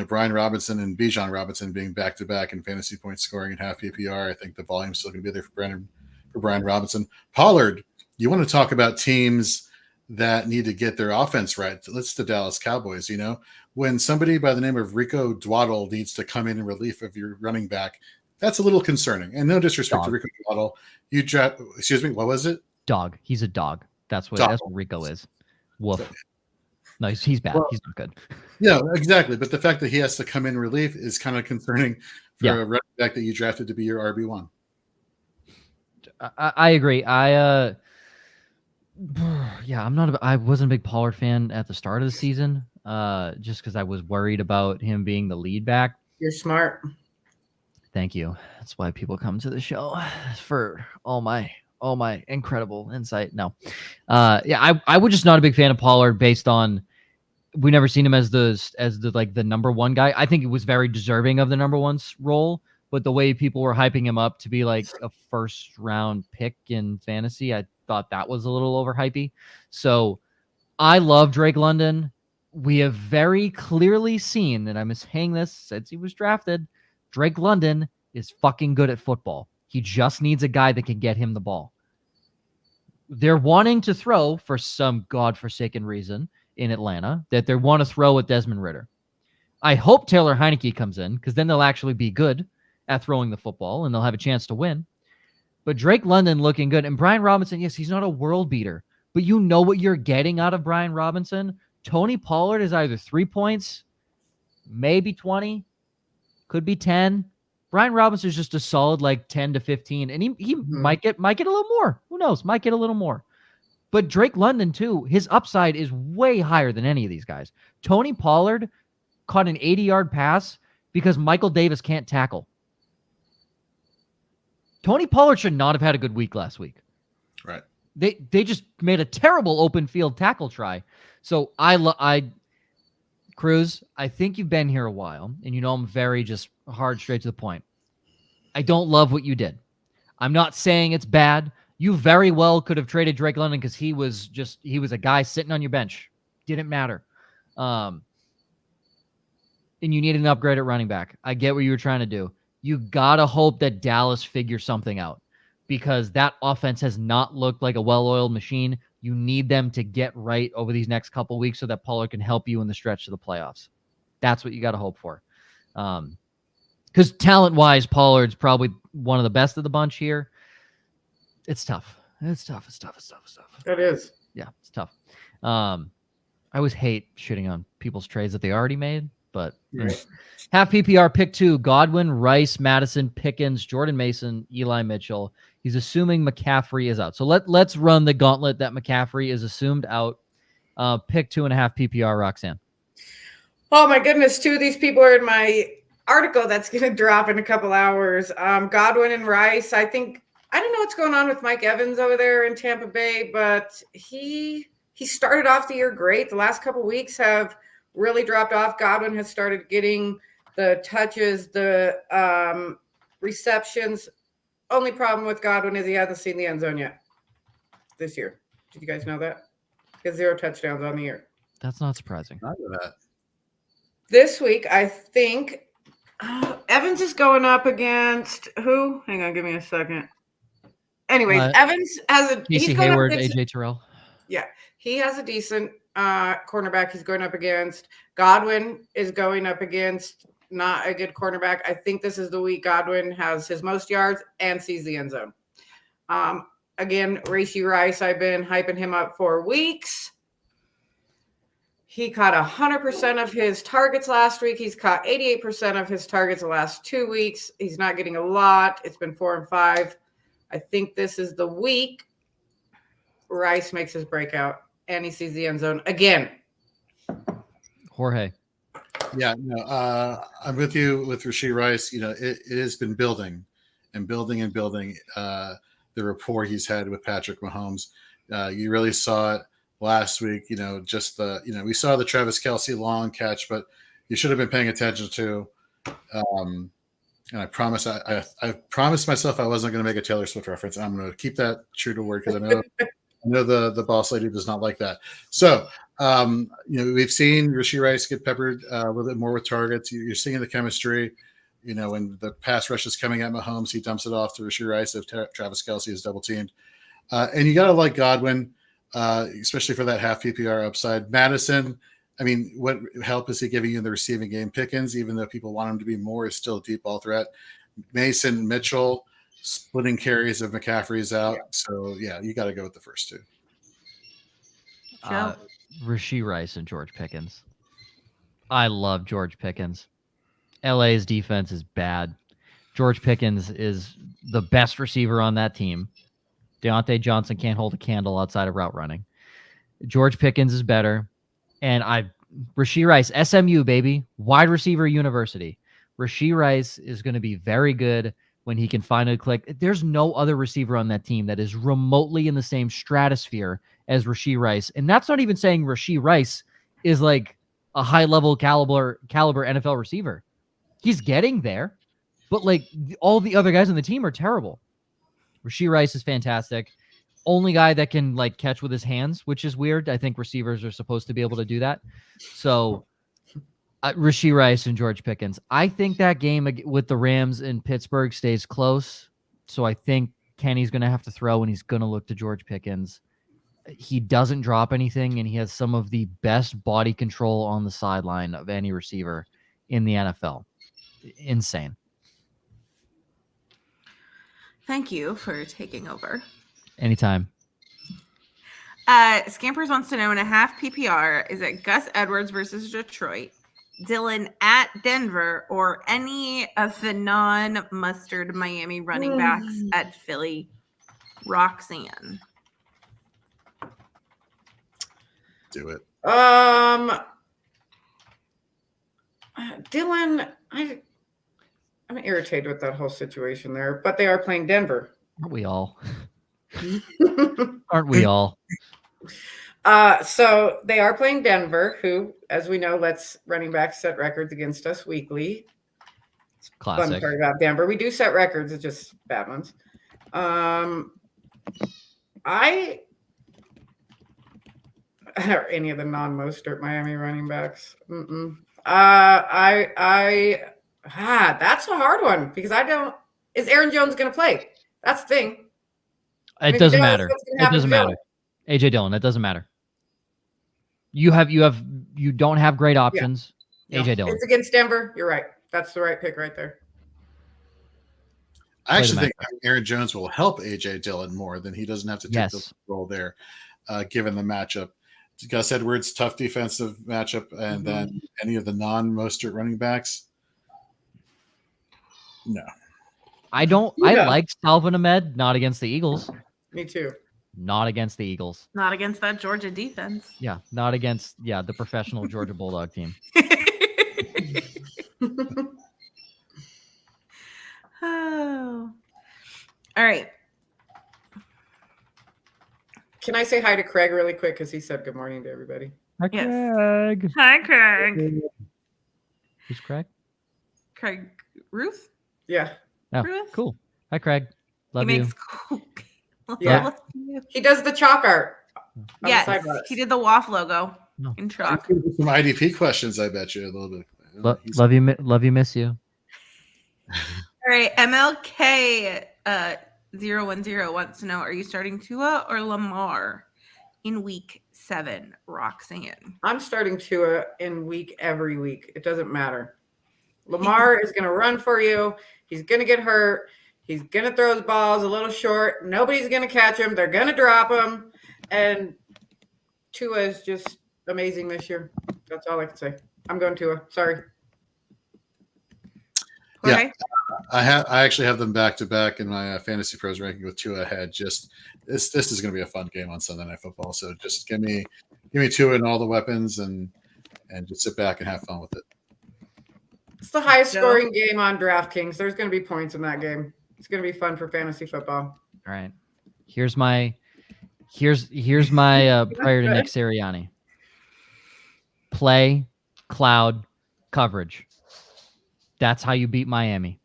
Brian Robinson and Bijan Robinson being back-to-back in fantasy point scoring and half PPR. I think the volume's still going to be there for Brian Robinson. Pollard, you want to talk about teams that need to get their offense right. Let's the Dallas Cowboys, When somebody by the name of Rico Dwaddle needs to come in relief of your running back, that's a little concerning. And no disrespect to Rico Dwaddle. Excuse me, what was it? Dog. He's a dog. That's what Rico is. Woof. No, he's bad. Well, he's not good. Yeah, exactly. But the fact that he has to come in relief is kind of concerning for a running back that you drafted to be your RB1. I agree. I wasn't a big Pollard fan at the start of the season, just because I was worried about him being the lead back. You're smart. Thank you. That's why people come to the show, for all my incredible insight. No, I was just not a big fan of Pollard based on we never seen him as the number one guy. I think he was very deserving of the number one role, but the way people were hyping him up to be like a first round pick in fantasy, I thought that was a little overhypey. So I love Drake London. We have very clearly seen, and I'm saying this since he was drafted, Drake London is fucking good at football. He just needs a guy that can get him the ball. They're wanting to throw, for some godforsaken reason in Atlanta, that they want to throw at Desmond Ridder. I hope Taylor Heineke comes in, because then they'll actually be good at throwing the football and they'll have a chance to win. But Drake London looking good. And Brian Robinson, yes, he's not a world beater, but you know what you're getting out of Brian Robinson. Tony Pollard is either 3 points, maybe 20, could be 10. Brian Robinson is just a solid 10 to 15, and he might get a little more. Who knows? Might get a little more. But Drake London too, his upside is way higher than any of these guys. Tony Pollard caught an 80-yard pass because Michael Davis can't tackle. Tony Pollard should not have had a good week last week. Right. They just made a terrible open field tackle try. So Cruz, I think you've been here a while, and I'm very just hard, straight to the point. I don't love what you did. I'm not saying it's bad. You very well could have traded Drake London because he was a guy sitting on your bench. Didn't matter. And you needed an upgrade at running back. I get what you were trying to do. You got to hope that Dallas figures something out, because that offense has not looked like a well-oiled machine. You need them to get right over these next couple weeks so that Pollard can help you in the stretch to the playoffs. That's what you got to hope for. Because talent-wise, Pollard's probably one of the best of the bunch here. It's tough. It's tough. It is. Yeah, it's tough. I always hate shitting on people's trades that they already made, but half PPR pick 2, Godwin, Rice, Madison, Pickens, Jordan Mason, Eli Mitchell. He's assuming McCaffrey is out. So let's run the gauntlet that McCaffrey is assumed out. Pick 2.5 PPR, Roxanne. Oh my goodness, 2 of these people are in my article that's going to drop in a couple hours. Godwin and Rice. I don't know what's going on with Mike Evans over there in Tampa Bay, but he started off the year great. The last couple weeks have really dropped off. Godwin has started getting the touches, the receptions. Only problem with Godwin is he hasn't seen the end zone yet this year. Did you guys know that? He has 0 touchdowns on the year. That's not surprising. I know that. This week, I think Evans is going up against who? Hang on, give me a second. Anyways, Evans has a Casey Hayward, AJ Terrell. Yeah, he has a decent cornerback he's going up against. Godwin is going up against not a good cornerback. I think this is the week Godwin has his most yards and sees the end zone. Again, Rashee Rice, I've been hyping him up for weeks. He caught 100% of his targets last week. He's caught 88% of his targets the last 2 weeks. He's not getting a lot. It's been 4 and 5. I think this is the week Rice makes his breakout and he sees the end zone again. Jorge. Yeah, no, I'm with you with Rashee Rice. It has been building and building and building. The rapport he's had with Patrick Mahomes. You really saw it last week. We saw the Travis Kelce long catch, but you should have been paying attention to. And I promise, I promised myself I wasn't going to make a Taylor Swift reference. I'm going to keep that true to word because I know the boss lady does not like that. So, we've seen Rashee Rice get peppered a little bit more with targets. You're seeing the chemistry. When the pass rush is coming at Mahomes, he dumps it off to Rashee Rice if Travis Kelce is double teamed. And you got to like Godwin, especially for that half PPR upside. Madison, what help is he giving you in the receiving game? Pickens, even though people want him to be more, is still a deep ball threat. Mason, Mitchell, splitting carries if McCaffrey's out. So, yeah, you got to go with the first 2. Rashee Rice and George Pickens. I love George Pickens. LA's defense is bad. George Pickens is the best receiver on that team. Deontay Johnson can't hold a candle outside of route running. George Pickens is better. And Rashee Rice, SMU, baby. Wide receiver university. Rashee Rice is going to be very good when he can finally click. There's no other receiver on that team that is remotely in the same stratosphere as Rashee Rice. And that's not even saying Rashee Rice is like a high-level caliber NFL receiver. He's getting there. But like all the other guys on the team are terrible. Rashee Rice is fantastic. Only guy that can like catch with his hands, which is weird. I think receivers are supposed to be able to do that. So Rashee Rice and George Pickens. I think that game with the Rams in Pittsburgh stays close. So I think Kenny's going to have to throw and he's going to look to George Pickens. He doesn't drop anything and he has some of the best body control on the sideline of any receiver in the NFL. Insane. Thank you for taking over. Anytime. Scampers wants to know in a half PPR, is it Gus Edwards versus Detroit, Dylan at Denver, or any of the non-mustard Miami running backs at Philly? Roxanne. Do it. Dylan, I'm irritated with that whole situation there, but they are playing Denver. Aren't we all? Aren't we all? So they are playing Denver, who, as we know, lets running backs set records against us weekly. Classic. Fun part about Denver. We do set records, it's just bad ones. Any of the non-Mostert Miami running backs. That's a hard one because is Aaron Jones going to play? That's the thing. It doesn't matter. It doesn't matter. AJ Dillon, it doesn't matter. You don't have great options. Yeah. AJ Dillon. It's against Denver. You're right. That's the right pick right there. I actually think Aaron Jones will help AJ Dillon more than he doesn't have to take the role there, given the matchup. Gus Edwards, tough defensive matchup, and then any of the non-Mostert running backs. No. I like Salvin Ahmed, not against the Eagles. Me too. Not against the Eagles. Not against that Georgia defense. Yeah, not against the professional Georgia Bulldog team. Oh. All right. Can I say hi to Craig really quick because he said good morning to everybody? Hi, Craig. Hi, Craig. Who's Craig? Craig Ruth? Yeah. Oh, Ruth? Cool. Hi, Craig. Love you. Yeah. He does the chalk art. Yes, he did the WOFF logo in chalk. Some IDP questions, I bet you a little bit. Love you, miss you. All right, MLK 010 wants to know: are you starting Tua or Lamar in week 7? Roxanne. I'm starting Tua in every week. It doesn't matter. Lamar is going to run for you. He's going to get hurt. He's going to throw his balls a little short. Nobody's going to catch him. They're going to drop him. And Tua is just amazing this year. That's all I can say. I'm going Tua. Sorry. Yeah, okay. I actually have them back to back in my Fantasy Pros ranking with Tua ahead. Just this is going to be a fun game on Sunday Night Football. So just give me Tua and all the weapons and just sit back and have fun with it. It's the highest scoring game on DraftKings. There's going to be points in that game. It's going to be fun for fantasy football. All right. Here's my prayer to Nick Sirianni. Play cloud coverage. That's how you beat Miami.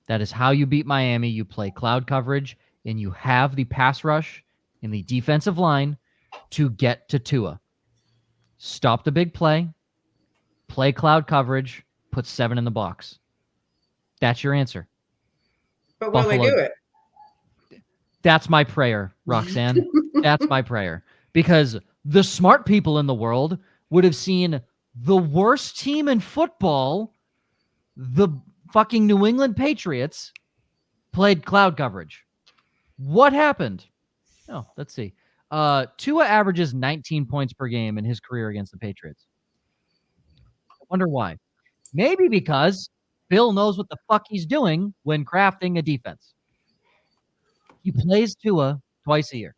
That is how you beat Miami. You play cloud coverage and you have the pass rush in the defensive line to get to Tua. Stop the big play. Play cloud coverage. Put 7 in the box. That's your answer. But will they do it? That's my prayer, Roxanne. That's my prayer. Because the smart people in the world would have seen the worst team in football, the fucking New England Patriots, played cloud coverage. What happened? Oh, let's see. Tua averages 19 points per game in his career against the Patriots. I wonder why. Maybe because Bill knows what the fuck he's doing when crafting a defense. He plays Tua twice a year.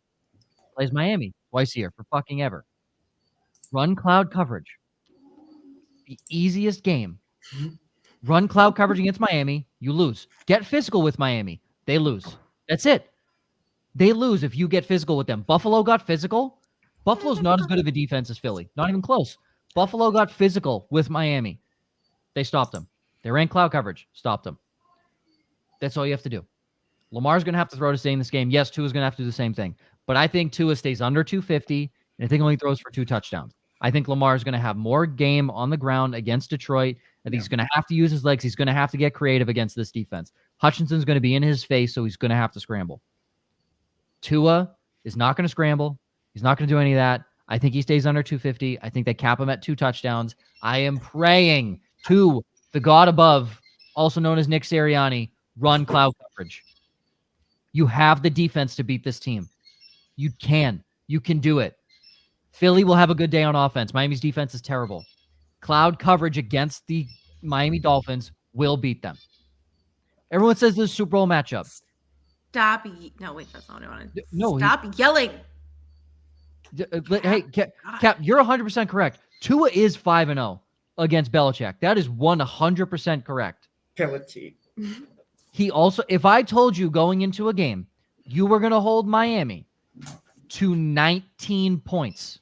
Plays Miami twice a year for fucking ever. Run cloud coverage. The easiest game. Run cloud coverage against Miami, you lose. Get physical with Miami, they lose. That's it. They lose if you get physical with them. Buffalo got physical. Buffalo's not as good of a defense as Philly. Not even close. Buffalo got physical with Miami. They stopped them. They ran cloud coverage. Stopped them. That's all you have to do. Lamar's going to have to throw to stay in this game. Yes, Tua's going to have to do the same thing. But I think Tua stays under 250, and I think only throws for 2 touchdowns. I think Lamar is going to have more game on the ground against Detroit. I think he's going to have to use his legs. He's going to have to get creative against this defense. Hutchinson's going to be in his face, so he's going to have to scramble. Tua is not going to scramble. He's not going to do any of that. I think he stays under 250. I think they cap him at 2 touchdowns. I am praying to the God above, also known as Nick Sirianni, run cloud coverage. You have the defense to beat this team. You can. You can do it. Philly will have a good day on offense. Miami's defense is terrible. Cloud coverage against the Miami Dolphins will beat them. Everyone says this is a Super Bowl matchup. Stop. No, wait, that's not what I want to do. No, stop yelling. Hey, Cap, you're 100% correct. Tua is 5-0 against Belichick. That is 100% correct. Belichick. He also, if I told you going into a game, you were going to hold Miami to 19 points,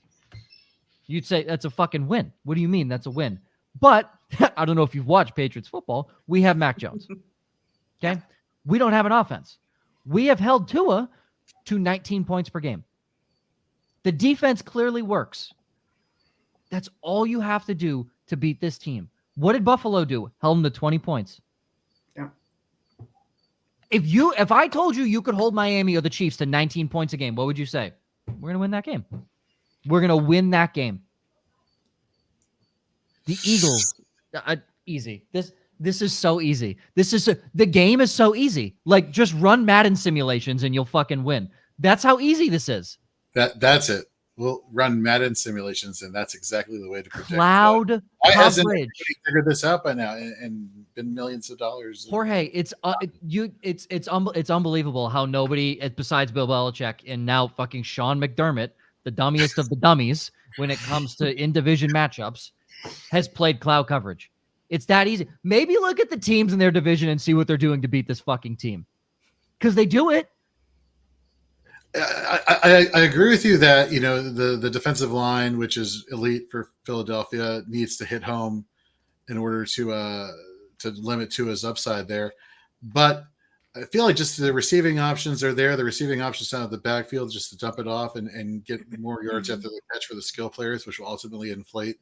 you'd say that's a fucking win. What do you mean that's a win? But I don't know if you've watched Patriots football. We have Mac Jones. Okay? We don't have an offense. We have held Tua to 19 points per game. The defense clearly works. That's all you have to do to beat this team. What did Buffalo do? Held them to 20 points. Yeah. If I told you you could hold Miami or the Chiefs to 19 points a game, what would you say? We're going to win that game. We're going to win that game. The Eagles, easy. This is so easy. The game is so easy. Like, just run Madden simulations and you'll fucking win. That's how easy this is. That's it. We'll run Madden simulations, and that's exactly the way to protect cloud coverage. Why hasn't anybody figured this out by now and been millions of dollars? Jorge, it's unbelievable how nobody besides Bill Belichick and now fucking Sean McDermott, the dummiest of the dummies when it comes to in-division matchups, has played cloud coverage. It's that easy. Maybe look at the teams in their division and see what they're doing to beat this fucking team. Because they do it. I agree with you that, the defensive line, which is elite for Philadelphia, needs to hit home in order to limit Tua's upside there. But I feel like just the receiving options are there. The receiving options out of the backfield just to dump it off and get more yards after the catch for the skill players, which will ultimately inflate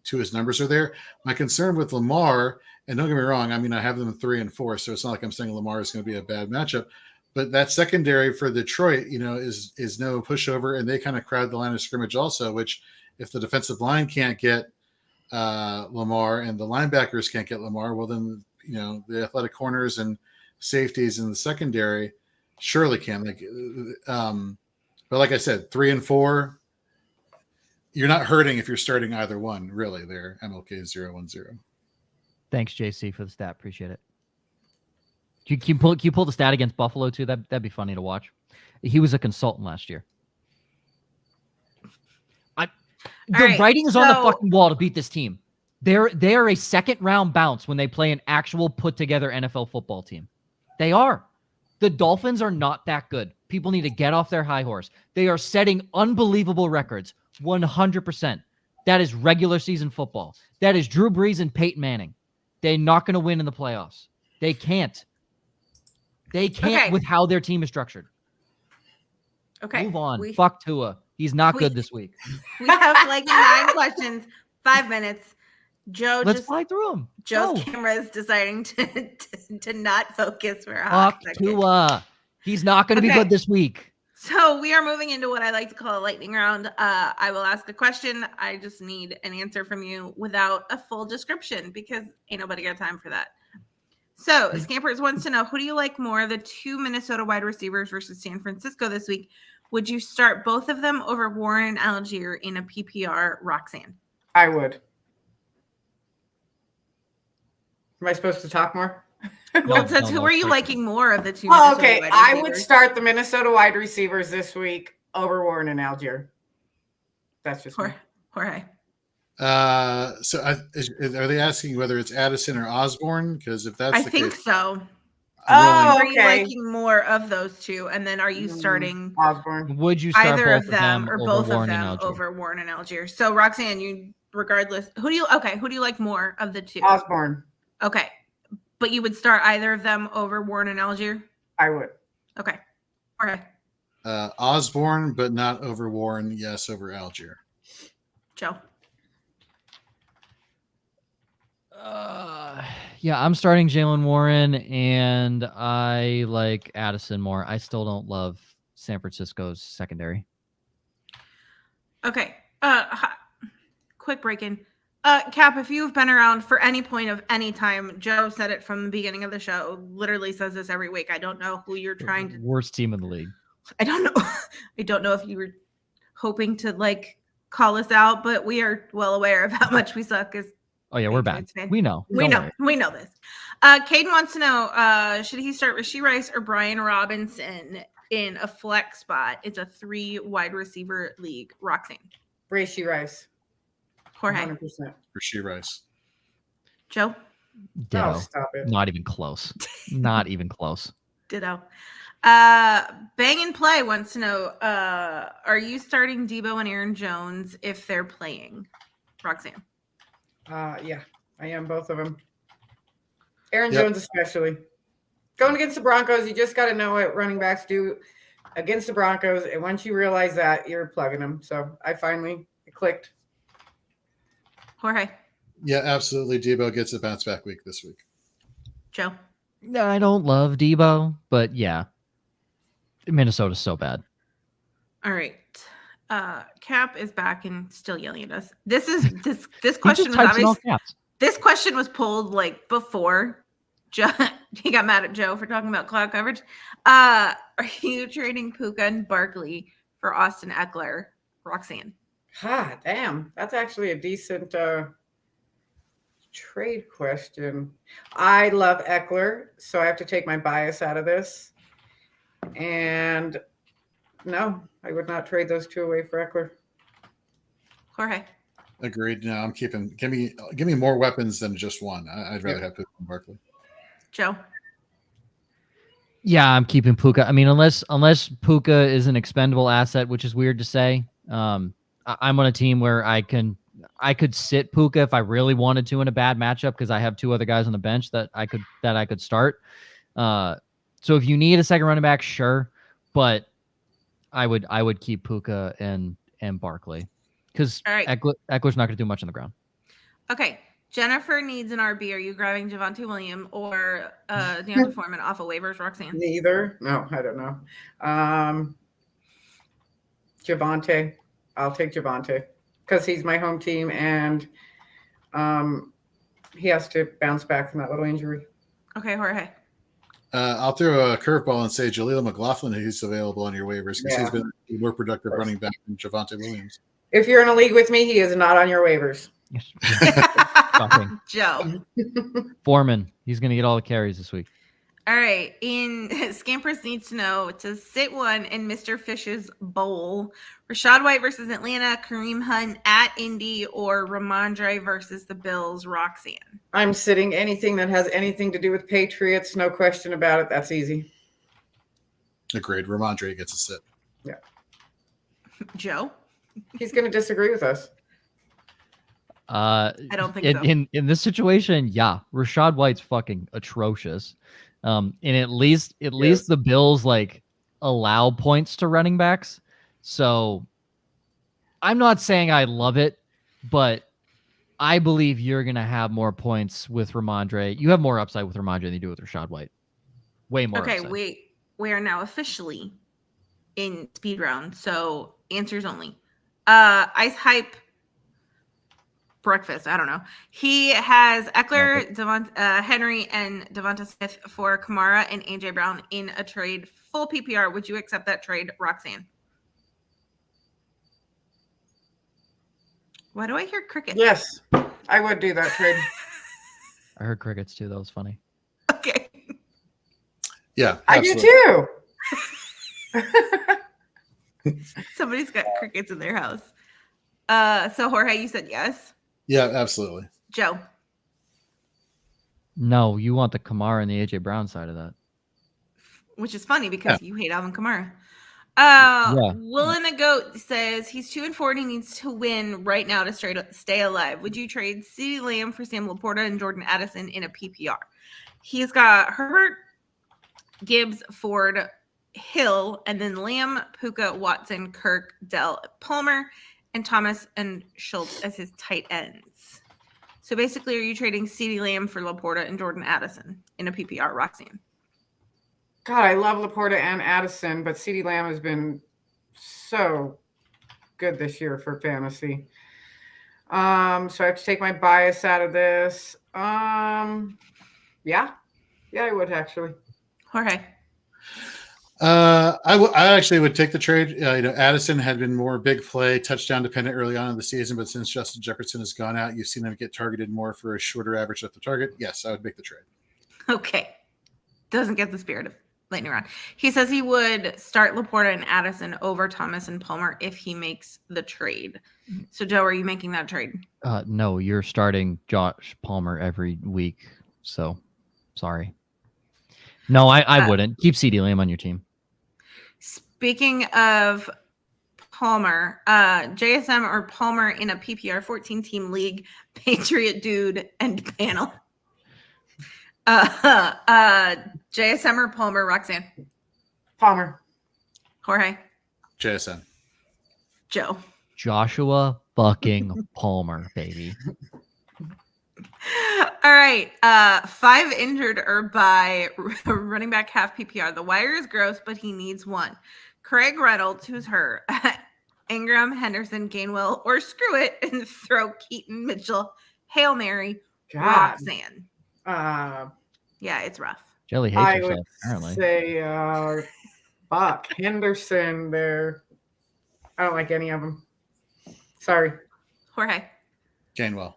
Tua's numbers are there. My concern with Lamar, and don't get me wrong, I mean, I have them 3 and 4, so it's not like I'm saying Lamar is going to be a bad matchup. But that secondary for Detroit, is no pushover, and they kind of crowd the line of scrimmage also, which if the defensive line can't get Lamar and the linebackers can't get Lamar, well, then, the athletic corners and safeties in the secondary surely can. But like I said, 3 and 4, you're not hurting if you're starting either one, really, there, MLK 010. Thanks, JC, for the stat. Appreciate it. Can you pull the stat against Buffalo too? That'd be funny to watch. He was a consultant last year. The writing is on the fucking wall to beat this team. They are a second round bounce when they play an actual put together NFL football team. They are. The Dolphins are not that good. People need to get off their high horse. They are setting unbelievable records. 100%. That is regular season football. That is Drew Brees and Peyton Manning. They're not going to win in the playoffs. They can't. They can't with how their team is structured. Okay. Move on. Fuck Tua. He's not good this week. We have like 9 questions, 5 minutes. Joe, let's fly through them. Joe's camera is deciding to not focus for a hot second. Tua. He's not going to be good this week. So we are moving into what I like to call a lightning round. I will ask a question. I just need an answer from you without a full description because ain't nobody got time for that. So Scampers wants to know, who do you like more, the 2 Minnesota wide receivers versus San Francisco this week, Would you start both of them over Warren and Algier in a PPR, Roxanne? I would. Am I supposed to talk more? Who are you liking more of the two? Okay. I would start the Minnesota wide receivers this week over Warren and Algier. That's just me. Jorge. So are they asking whether it's Addison or Osborne? Because if that's the think case, so. Are you liking more of those two? And then are you starting Osborne? Would you start either both of them or both of them over Warren and Algier? So Roxanne, you regardless, who do you like more of the two? Osborne. Okay. But you would start either of them over Warren and Algier? I would. Okay. All right. Osborne, but not over Warren. Yes, over Algier. Joe. Yeah, I'm starting Jaylen Warren, and I like Addison more. I still don't love San Francisco's secondary. Okay. Quick break-in. Cap, if you've been around for any point of any time, Joe said it from the beginning of the show, literally says this every week. I don't know who you're trying to... Worst team in the league. I don't know. I don't know if you were hoping to, call us out, but we are well aware of how much we suck as... Oh, yeah, we're bad. We know. We know this. Caden wants to know, should he start Rashee Rice or Brian Robinson in a flex spot? It's a 3 wide receiver league. Roxanne. Rashee Rice. Jorge. 100%. Rashee Rice. Joe? Ditto. Oh, stop it. Not even close. Not even close. Ditto. Bang and Play wants to know, are you starting Debo and Aaron Jones if they're playing? Roxanne. Yeah, I am, both of them. Aaron Jones especially. Going against the Broncos, you just got to know what running backs do against the Broncos, and once you realize that, you're plugging them. So I finally clicked. Jorge. Yeah, absolutely. Debo gets a bounce back week this week. Joe. No, I don't love Debo, but yeah, Minnesota's so bad. All right. Cap is back and still yelling at us. This question was obvious. This question was pulled before Joe. He got mad at Joe for talking about cloud coverage. Are you trading Puka and Barkley for Austin Eckler, Roxanne? Damn. That's actually a decent trade question. I love Eckler, so I have to take my bias out of this. And no, I would not trade those two away for Eckler. Jorge. Agreed. No, I'm keeping. Give me more weapons than just one. I'd rather have Puka and Barkley. Joe. Yeah, I'm keeping Puka. I mean, unless Puka is an expendable asset, which is weird to say. I'm on a team where I could sit Puka if I really wanted to in a bad matchup because I have 2 other guys on the bench that I could start. So if you need a second running back, sure, but I would keep Puka and Barkley because Eckler's not going to do much on the ground. Okay, Jennifer needs an RB. Are you grabbing Javonte Williams or Deontay Foreman off of waivers, Roxanne? Neither. No, I don't know. Javonte. I'll take Javonte because he's my home team and he has to bounce back from that little injury. Okay, Jorge. I'll throw a curveball and say Jaleel McLaughlin, who's available on your waivers because he's been a more productive running back than Javonte Williams. If you're in a league with me, he is not on your waivers. Joe. Foreman. He's going to get all the carries this week. All right. Scampers needs to know to sit one in Mr. Fish's bowl. Rachaad White versus Atlanta, Kareem Hunt at Indy, or Ramondre versus the Bills, Roxanne. I'm sitting anything that has anything to do with Patriots. No question about it. That's easy. Agreed. Ramondre gets a sit. Yeah. Joe? He's going to disagree with us. I don't think so. In this situation, yeah, Rachaad White's fucking atrocious. And at least the Bills allow points to running backs. So I'm not saying I love it, but I believe you're going to have more points with Ramondre. You have more upside with Ramondre than you do with Rachaad White. Way more. Okay, upside. we are now officially in speed round. So answers only. Ice Hype Breakfast. I don't know. He has Eckler, Henry, and Devonta Smith for Kamara and AJ Brown in a trade full PPR. Would you accept that trade, Roxanne? Why do I hear crickets? Yes, I would do that trade. I heard crickets too. That was funny. Okay. Yeah, absolutely. I do too. Somebody's got crickets in their house. So Jorge, you said yes? Yeah, absolutely. Joe? No, you want the Kamara and the AJ Brown side of that. Which is funny because you hate Alvin Kamara. Will in the Goat says he's 2-4 and he needs to win right now to stay alive. Would you trade CeeDee Lamb for Sam Laporta and Jordan Addison in a PPR? He's got Herbert, Gibbs, Ford, Hill, and then Lamb, Puka, Watson, Kirk, Dell, Palmer, and Thomas and Schultz as his tight ends. So basically, are you trading CeeDee Lamb for Laporta and Jordan Addison in a PPR, Roxanne? God, I love Laporta and Addison, but CeeDee Lamb has been so good this year for fantasy. So I have to take my bias out of this. Yeah, I would actually. Jorge. I actually would take the trade. Addison had been more big play, touchdown dependent early on in the season, but since Justin Jefferson has gone out, you've seen him get targeted more for a shorter average at the target. Yes, I would make the trade. Okay. Doesn't get the spirit of lightning around. He says he would start Laporta and Addison over Thomas and Palmer if he makes the trade. So, Joe, are you making that trade? No, you're starting Josh Palmer every week. So, sorry. No, I wouldn't. Keep CeeDee Lamb on your team. Speaking of Palmer, JSM or Palmer in a PPR 14-team league, Patriot Dude and panel. JSM or Palmer, Roxanne? Palmer. Jorge? JSM. Joe? Joshua fucking Palmer, baby. All right. 5 injured or by running back half PPR. The wire is gross, but he needs one. Craig Reynolds, who's hurt. Ingram, Henderson, Gainwell, or screw it and throw Keaton Mitchell. Hail Mary. God. Roxanne. Yeah, it's rough. Jelly hates herself, apparently. Say Buck, Henderson there. I don't like any of them. Sorry. Jorge. Gainwell.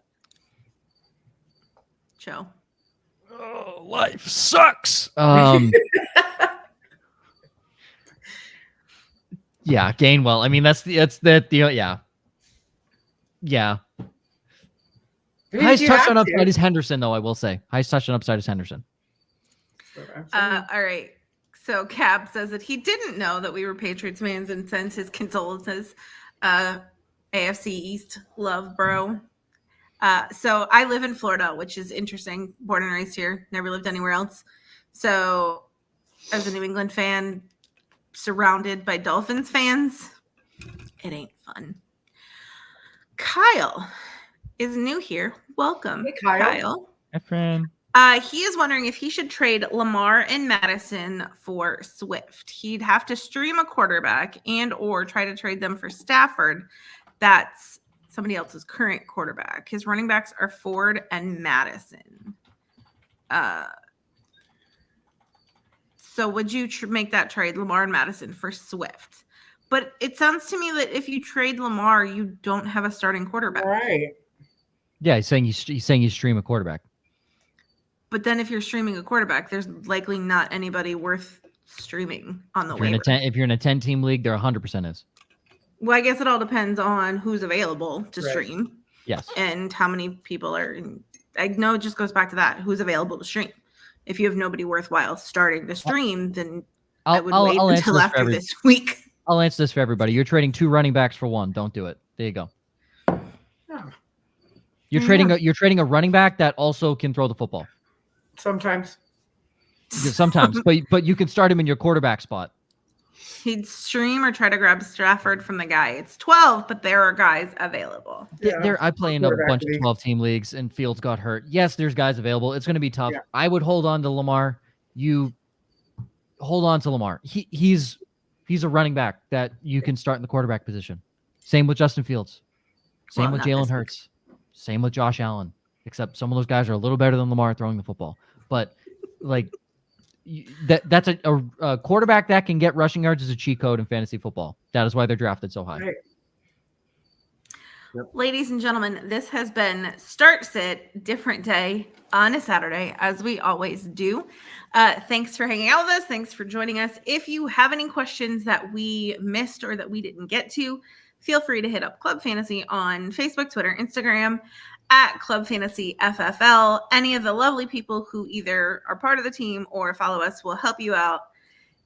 Joe. Oh, life sucks. Yeah, Gainwell. I mean, that's the yeah. Highest touchdown upside is Henderson, though, I will say. Highest touchdown upside is Henderson. All right. So Cap says that he didn't know that we were Patriots fans and sends his condolences. AFC East love, bro. So I live in Florida, which is interesting. Born and raised here. Never lived anywhere else. So as a New England fan, surrounded by Dolphins fans, it ain't fun. Kyle is new here. Welcome, hey, Kyle. My friend. He is wondering if he should trade Lamar and Madison for Swift. He'd have to stream a quarterback and or try to trade them for Stafford. That's somebody else's current quarterback. His running backs are Ford and Madison. So would you make that trade, Lamar and Madison, for Swift? But it sounds to me that if you trade Lamar, you don't have a starting quarterback. Right. Yeah, he's saying you stream a quarterback. But then if you're streaming a quarterback, there's likely not anybody worth streaming on the waiver. If you're in a 10-team league, there 100% is. Well, I guess it all depends on who's available to stream. Yes. And how many people are in. I know it just goes back to that. Who's available to stream? If you have nobody worthwhile starting to stream, then I would wait until after this week. I'll answer this for everybody. You're trading 2 running backs for 1. Don't do it. There you go. Oh. You're trading a running back that also can throw the football. Sometimes, but you can start him in your quarterback spot. He'd stream or try to grab Stafford from the guy. It's 12, but there are guys available. Yeah. I play in a bunch of 12-team leagues, and Fields got hurt. Yes, there's guys available. It's going to be tough. Yeah. I would hold on to Lamar. You hold on to Lamar. He's a running back that you can start in the quarterback position. Same with Justin Fields. Same with Jalen Hurts. Same with Josh Allen. Except some of those guys are a little better than Lamar throwing the football. But that's a quarterback that can get rushing yards is a cheat code in fantasy football. That is why they're drafted so high. Right. Yep. Ladies and gentlemen, this has been Start Sit, different day on a Saturday, as we always do. Thanks for hanging out with us. Thanks for joining us. If you have any questions that we missed or that we didn't get to, feel free to hit up Club Fantasy on Facebook, Twitter, Instagram, at Club Fantasy FFL. Any of the lovely people who either are part of the team or follow us will help you out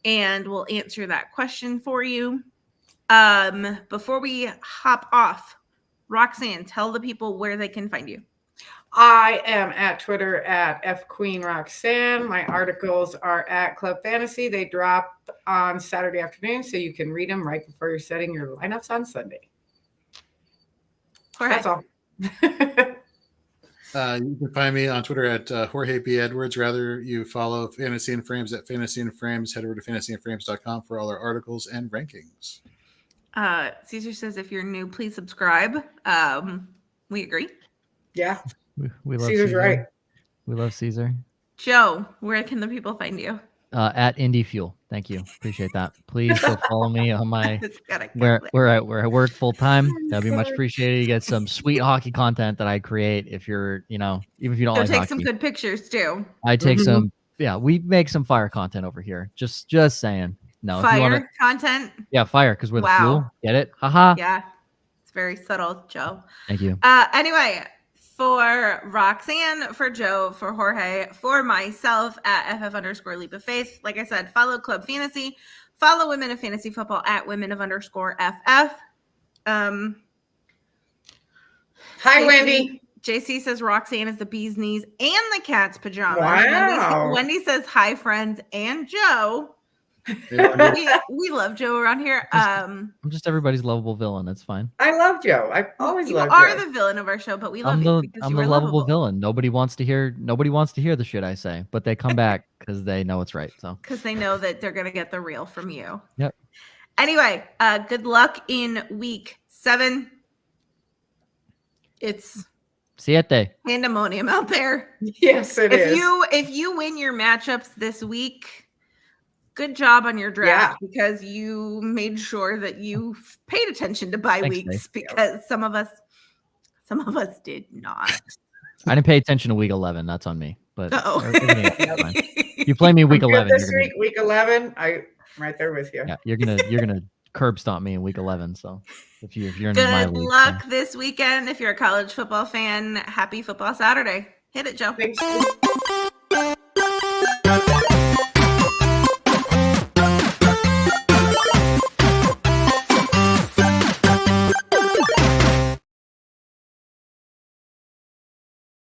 and will answer that question for you. Before we hop off, Roxanne, tell the people where they can find you. I am at Twitter at FQueenRoxanne. My articles are at Club Fantasy. They drop on Saturday afternoon, so you can read them right before you're setting your lineups on Sunday. That's all. You can find me on Twitter at Jorge B. Edwards. Rather, you follow Fantasy and Frames at Fantasy and Frames. Head over to fantasyandframes.com for all our articles and rankings. Caesar says, if you're new, please subscribe. We agree. Yeah. We love Caesar's Caesar. right. We love Caesar. Joe, where can the people find you? At Indie Fuel. Thank you. Appreciate that. Please go follow me on my where I work full time. That'd be much appreciated. You get some sweet hockey content that I create. If you're, even if you don't like take hockey. Some good pictures too. I take some. Yeah, we make some fire content over here. Just saying. No, fire if you wanna, content. Yeah, fire because we're the fuel. Get it? Haha. Yeah, it's very subtle, Joe. Thank you. Anyway. For Roxanne, for Joe, for Jorge, for myself at FF_Leap of Faith. Like I said, follow Club Fantasy. Follow Women of Fantasy Football at women_FF. Hi, Wendy. JC says Roxanne is the bee's knees and the cat's pajamas. Wow. Wendy says hi, friends, and Joe. We love Joe around here. I'm just everybody's lovable villain. That's fine. I love Joe. I always love Joe. You are the villain of our show, but we love you because I'm the lovable villain. Nobody wants to hear the shit I say, but they come back because they know it's right. So because they know that they're gonna get the real from you. Yep. Anyway, good luck in week 7. It's pandemonium out there. Yes, it is. If you win your matchups this week, good job on your draft because you made sure that you paid attention to bye weeks because some of us did not. I didn't pay attention to week 11. That's on me. But you play me week 11 this week. Week 11, I'm right there with you. Yeah, you're gonna curb stomp me in week 11. So if you're in my league, good luck this weekend. If you're a college football fan, happy football Saturday. Hit it, Joe. Thanks.